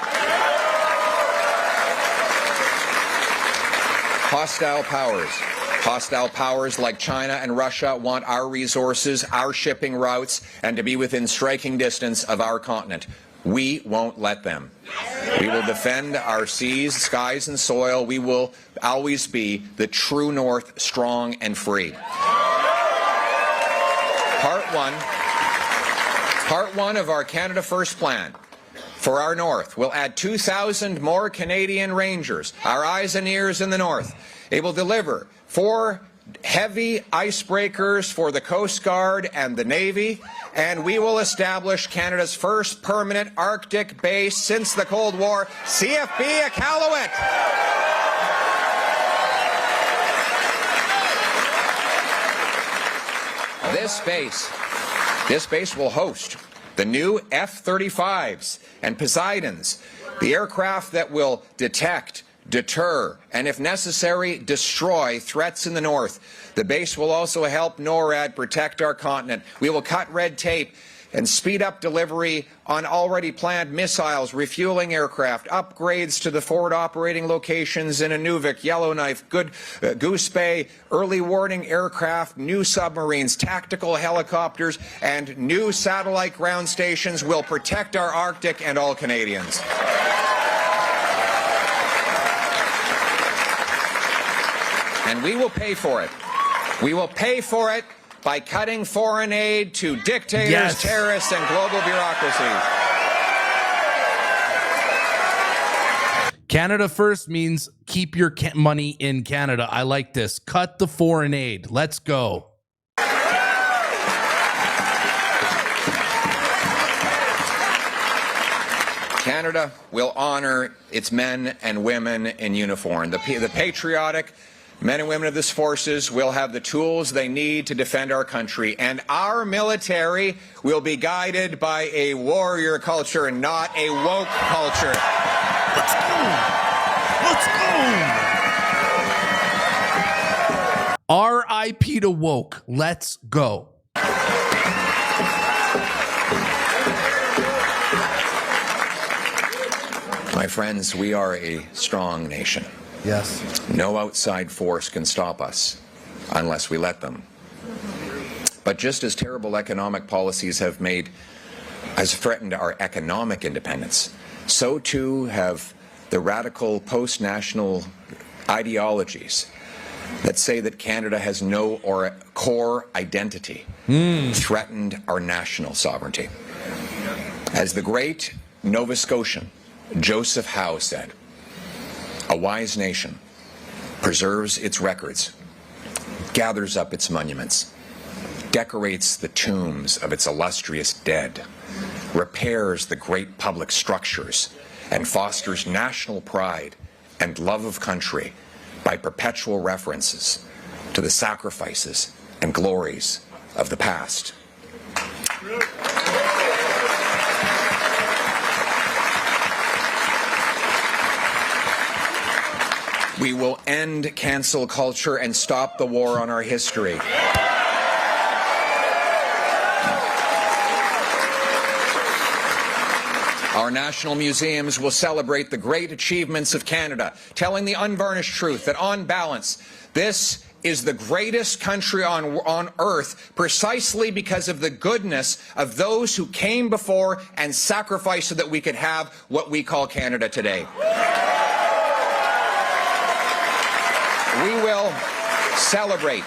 Hostile powers like China and Russia want our resources, our shipping routes, and to be within striking distance of our continent. We won't let them. We will defend our seas, skies, and soil. We will always be the true north, strong and free. Part one of our Canada First plan for our north will add 2,000 more Canadian Rangers, our eyes and ears in the north. It will deliver 4 heavy icebreakers for the Coast Guard and the Navy, and we will establish Canada's first permanent Arctic base since the Cold War, CFB Iqaluit. This base will host the new F-35s and Poseidons, the aircraft that will detect, deter, and if necessary, destroy threats in the north. The base will also help NORAD protect our continent. We will cut red tape and speed up delivery on already planned missiles, refueling aircraft, upgrades to the forward operating locations in Inuvik, Yellowknife, Goose Bay, early warning aircraft, new submarines, tactical helicopters, and new satellite ground stations will protect our Arctic and all Canadians. And we will pay for it. We will pay for it by cutting foreign aid to dictators, terrorists, and global bureaucracies. Canada First means keep your money in Canada. I like this. Cut the foreign aid. Let's go. Canada will honor its men and women in uniform. The patriotic men and women of these forces will have the tools they need to defend our country, and our military will be guided by a warrior culture and not a woke culture. Let's go! Let's go! R.I.P. to woke. Let's go. My friends, we are a strong nation. Yes. No outside force can stop us unless we let them. But just as terrible economic policies has threatened our economic independence, so too have the radical post-national ideologies that say that Canada has no core identity threatened our national sovereignty. As the great Nova Scotian Joseph Howe said, "A wise nation preserves its records, gathers up its monuments, decorates the tombs of its illustrious dead, repairs the great public structures, and fosters national pride and love of country by perpetual references to the sacrifices and glories of the past." We will end cancel culture and stop the war on our history. Our national museums will celebrate the great achievements of Canada, telling the unvarnished truth that on balance, this is the greatest country on earth precisely because of the goodness of those who came before and sacrificed so that we could have what we call Canada today. We will celebrate.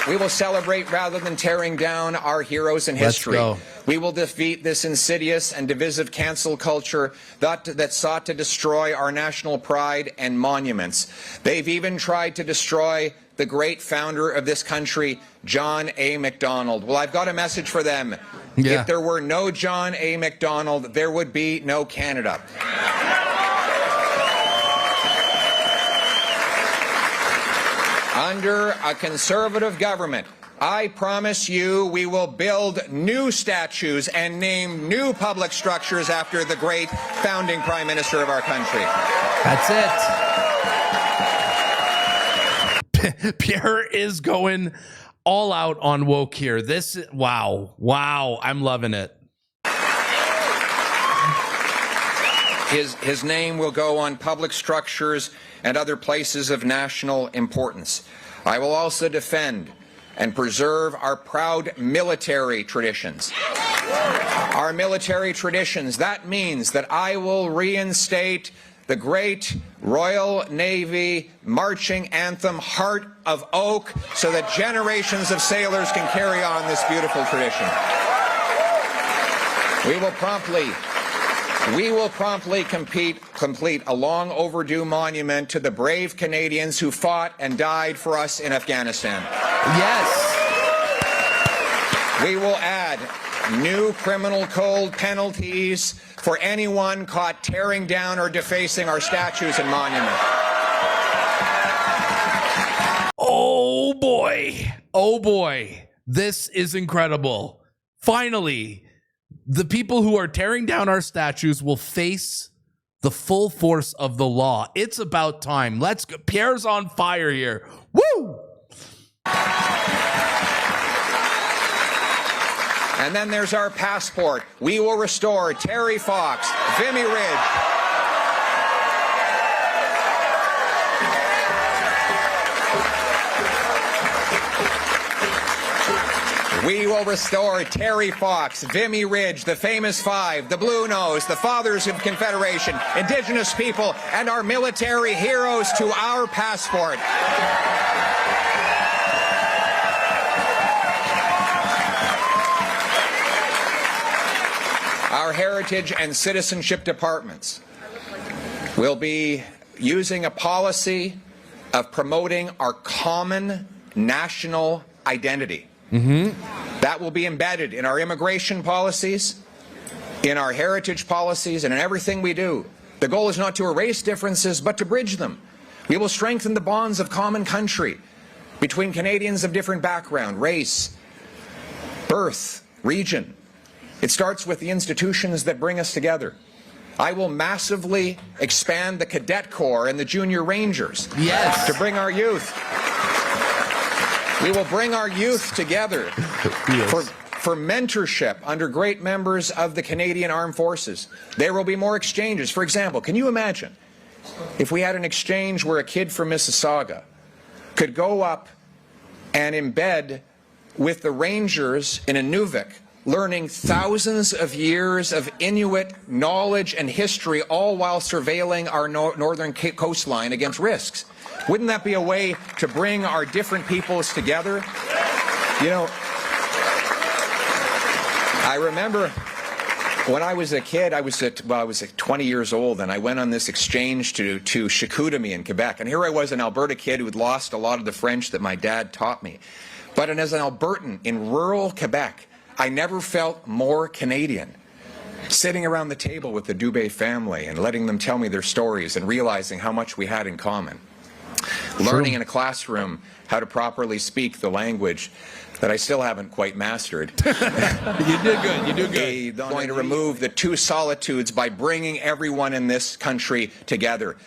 We will celebrate rather than tearing down our heroes in history. Let's go. We will defeat this insidious and divisive cancel culture that sought to destroy our national pride and monuments. They've even tried to destroy the great founder of this country, John A. Macdonald. Well, I've got a message for them. Yeah. If there were no John A. Macdonald, there would be no Canada. Under a conservative government, I promise you we will build new statues and name new public structures after the great founding Prime Minister of our country. That's it. Pierre is going all out on woke here. Wow, I'm loving it. His name will go on public structures and other places of national importance. I will also defend and preserve our proud military traditions. Our military traditions, that means that I will reinstate the great Royal Navy marching anthem, Heart of Oak, so that generations of sailors can carry on this beautiful tradition. We will promptly complete a long overdue monument to the brave Canadians who fought and died for us in Afghanistan. Yes. We will add new criminal code penalties for anyone caught tearing down or defacing our statues and monuments. Oh boy. This is incredible. Finally, the people who are tearing down our statues will face the full force of the law. It's about time. Let's go. Pierre's on fire here. Woo! And then there's our passport. We will restore Terry Fox, Vimy Ridge. We will restore Terry Fox, Vimy Ridge, the famous five, the Blue Nose, the Fathers of Confederation, Indigenous people, and our military heroes to our passport. Our heritage and citizenship departments will be using a policy of promoting our common national identity. That will be embedded in our immigration policies, in our heritage policies, and in everything we do. The goal is not to erase differences, but to bridge them. We will strengthen the bonds of common country between Canadians of different background, race, birth, region. It starts with the institutions that bring us together. I will massively expand the Cadet Corps and the Junior Rangers to bring our youth. We will bring our youth together for mentorship under great members of the Canadian Armed Forces. There will be more exchanges. For example, can you imagine if we had an exchange where a kid from Mississauga could go up and embed with the Rangers in Inuvik, learning thousands of years of Inuit knowledge and history, all while surveilling our northern coastline against risks? Wouldn't that be a way to bring our different peoples together? You know, I remember when I was a kid, I was 20 years old, and I went on this exchange to Chicoutimi in Quebec. And here I was, an Alberta kid who had lost a lot of the French that my dad taught me. But as an Albertan in rural Quebec, I never felt more Canadian. Sitting around the table with the Dubé family and letting them tell me their stories and realizing how much we had in common. Learning in a classroom how to properly speak the language that I still haven't quite mastered. You did good. You do good. Going to remove the two solitudes by bringing everyone in this country together.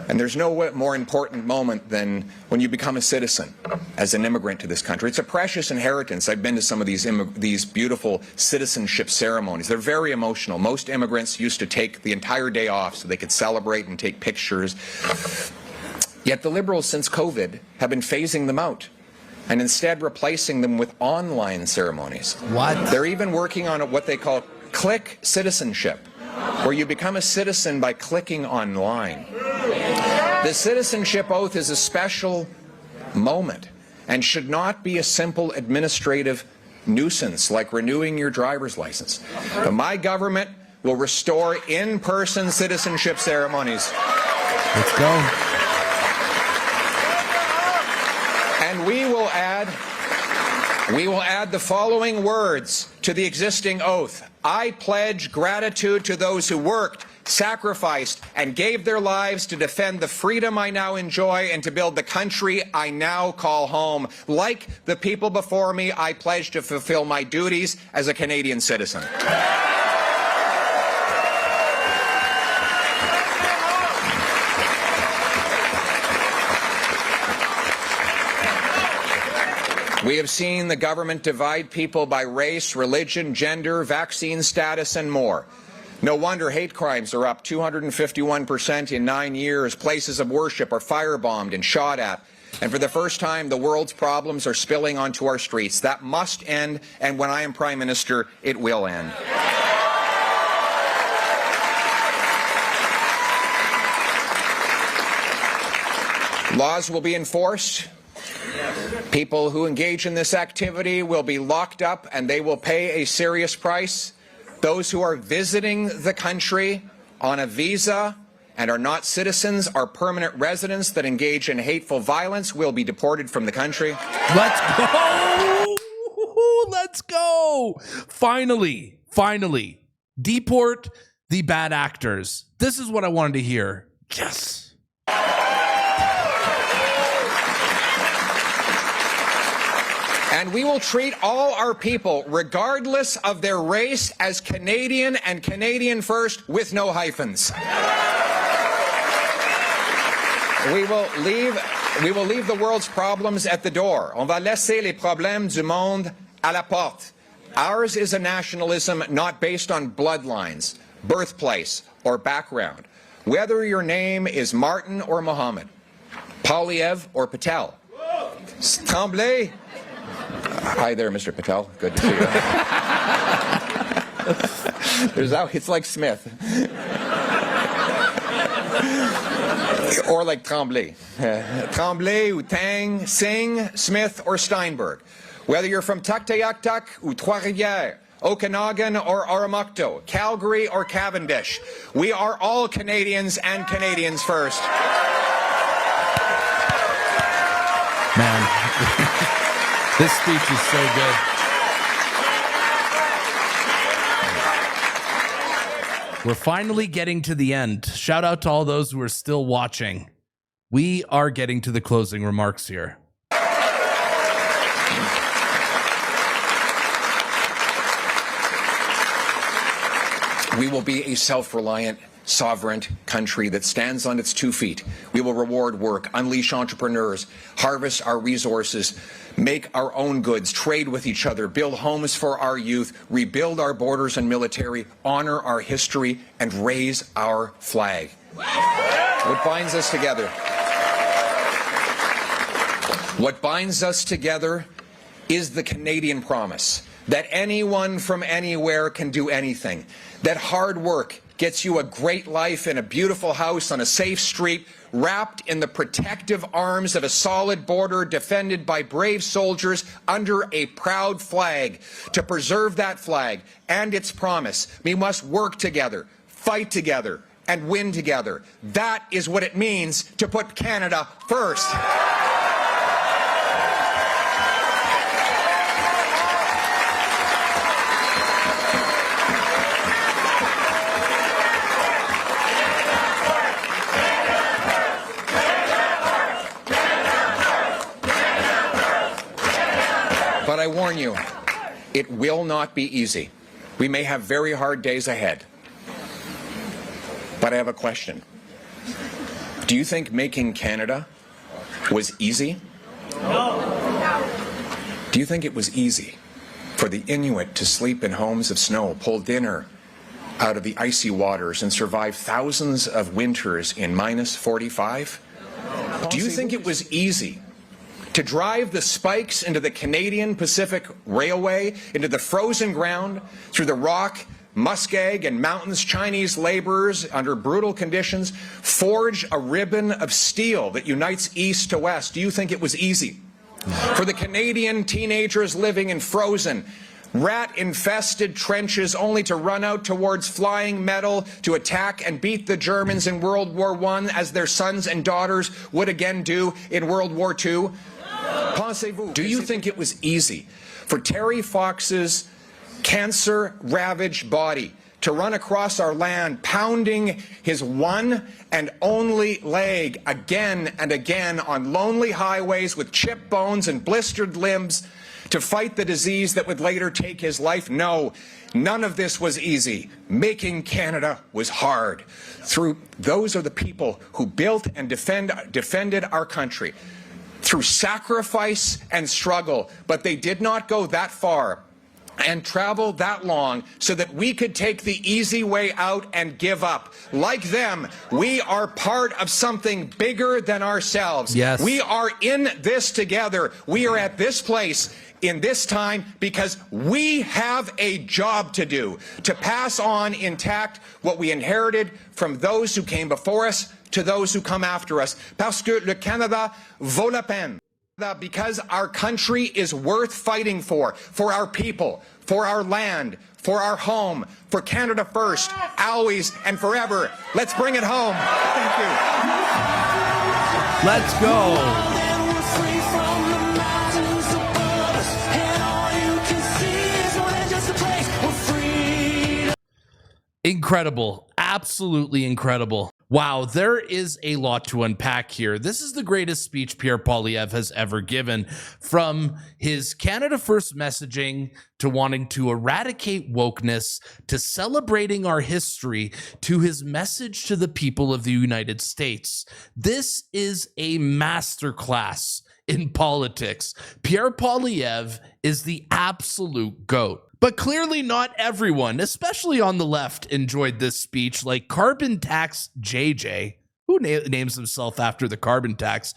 And there's no more important moment than when you become a citizen as an immigrant to this country. It's a precious inheritance. I've been to some of these beautiful citizenship ceremonies. They're very emotional. Most immigrants used to take the entire day off so they could celebrate and take pictures. Yet the Liberals, since COVID, have been phasing them out and instead replacing them with online ceremonies. What? They're even working on what they call click citizenship, where you become a citizen by clicking online. The citizenship oath is a special moment and should not be a simple administrative nuisance like renewing your driver's license. But my government will restore in-person citizenship ceremonies. Let's go. And we will add the following words to the existing oath. I pledge gratitude to those who worked, sacrificed, and gave their lives to defend the freedom I now enjoy and to build the country I now call home. Like the people before me, I pledge to fulfill my duties as a Canadian citizen. We have seen the government divide people by race, religion, gender, vaccine status, and more. No wonder hate crimes are up 251% in 9 years. Places of worship are firebombed and shot at. And for the first time, the world's problems are spilling onto our streets. That must end, and when I am Prime Minister, it will end. Laws will be enforced. People who engage in this activity will be locked up and they will pay a serious price. Those who are visiting the country on a visa and are not citizens or permanent residents that engage in hateful violence will be deported from the country. Let's go! Let's go! Finally, deport the bad actors. This is what I wanted to hear. Yes. And we will treat all our people, regardless of their race, as Canadian and Canadian first with no hyphens. We will leave the world's problems at the door. On va laisser les problèmes du monde à la porte. Ours is a nationalism not based on bloodlines, birthplace, or background. Whether your name is Martin or Mohammed, Poilievre or Patel, Tremblay. Hi there, Mr. Patel. Good to see you. It's like Smith. Or like Tremblay. Tremblay, ou Tang, Singh, Smith, or Steinberg. Whether you're from Tuktoyaktuk or Trois-Rivières, Okanagan or Aramato, Calgary or Cavendish, we are all Canadians and Canadians first. Man. This speech is so good. We're finally getting to the end. Shout out to all those who are still watching. We are getting to the closing remarks here. We will be a self-reliant, sovereign country that stands on its 2 feet. We will reward work, unleash entrepreneurs, harvest our resources, make our own goods, trade with each other, build homes for our youth, rebuild our borders and military, honor our history, and raise our flag. What binds us together? What binds us together is the Canadian promise that anyone from anywhere can do anything, that hard work gets you a great life in a beautiful house on a safe street, wrapped in the protective arms of a solid border defended by brave soldiers under a proud flag. To preserve that flag and its promise, we must work together, fight together, and win together. That is what it means to put Canada first. But I warn you, it will not be easy. We may have very hard days ahead. But I have a question. Do Do you think making Canada was easy? No. Do you think it was easy for the Inuit to sleep in homes of snow, pull dinner out of the icy waters, and survive thousands of winters in minus 45? Do you think it was easy to drive the spikes into the Canadian Pacific Railway, into the frozen ground, through the rock, muskeg, and mountains? Chinese laborers, under brutal conditions, forge a ribbon of steel that unites east to west. Do you think it was easy for the Canadian teenagers living in frozen, rat-infested trenches only to run out towards flying metal to attack and beat the Germans in World War I, as their sons and daughters would again do in World War II? Do you think it was easy for Terry Fox's cancer-ravaged body to run across our land, pounding his one and only leg again and again on lonely highways with chipped bones and blistered limbs, to fight the disease that would later take his life? No, none of this was easy. Making Canada was hard. Those are the people who built and defended our country through sacrifice and struggle, but they did not go that far and travel that long so that we could take the easy way out and give up. Like them, we are part of something bigger than ourselves. Yes. We are in this together. We are at this place in this time because we have a job to do, to pass on intact what we inherited from those who came before us to those who come after us. Parce que le Canada vaut la peine. Because our country is worth fighting for our people, for our land, for our home, for Canada first, always and forever. Let's bring it home. Thank you. Let's go. Incredible. Absolutely incredible. Wow, there is a lot to unpack here. This is the greatest speech Pierre Poilievre has ever given, from his Canada First messaging to wanting to eradicate wokeness to celebrating our history to his message to the people of the United States. This is a masterclass in politics. Pierre Poilievre is the absolute GOAT. But clearly not everyone, especially on the left, enjoyed this speech, like Carbon Tax JJ, who names himself after the carbon tax,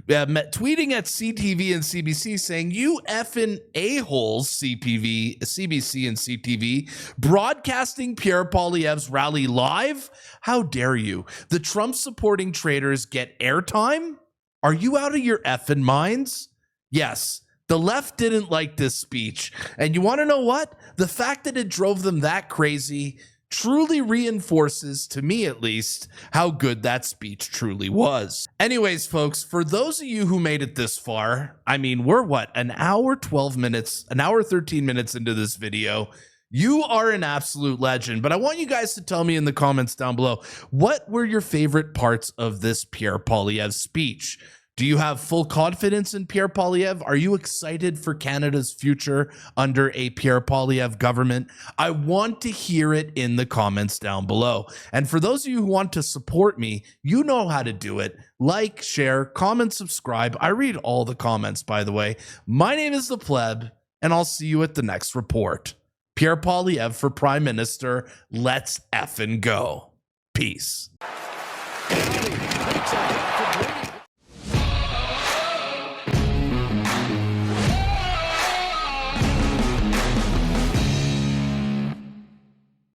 tweeting at CTV and CBC saying, "You effing a-holes, CBC and CTV, broadcasting Pierre Poilievre's rally live? How dare you? The Trump-supporting traitors get airtime? Are you out of your effing minds?" Yes. The left didn't like this speech. And you want to know what? The fact that it drove them that crazy truly reinforces, to me at least, how good that speech truly was. Anyways, folks, for those of you who made it this far, I mean, we're what, an hour 13 minutes into this video. You are an absolute legend, but I want you guys to tell me in the comments down below, what were your favorite parts of this Pierre Poilievre speech? Do you have full confidence in Pierre Poilievre? Are you excited for Canada's future under a Pierre Poilievre government? I want to hear it in the comments down below. And for those of you who want to support me, you know how to do it. Like, share, comment, subscribe. I read all the comments, by the way. My name is The Pleb, and I'll see you at the next report. Pierre Poilievre for Prime Minister. Let's effing go. Peace.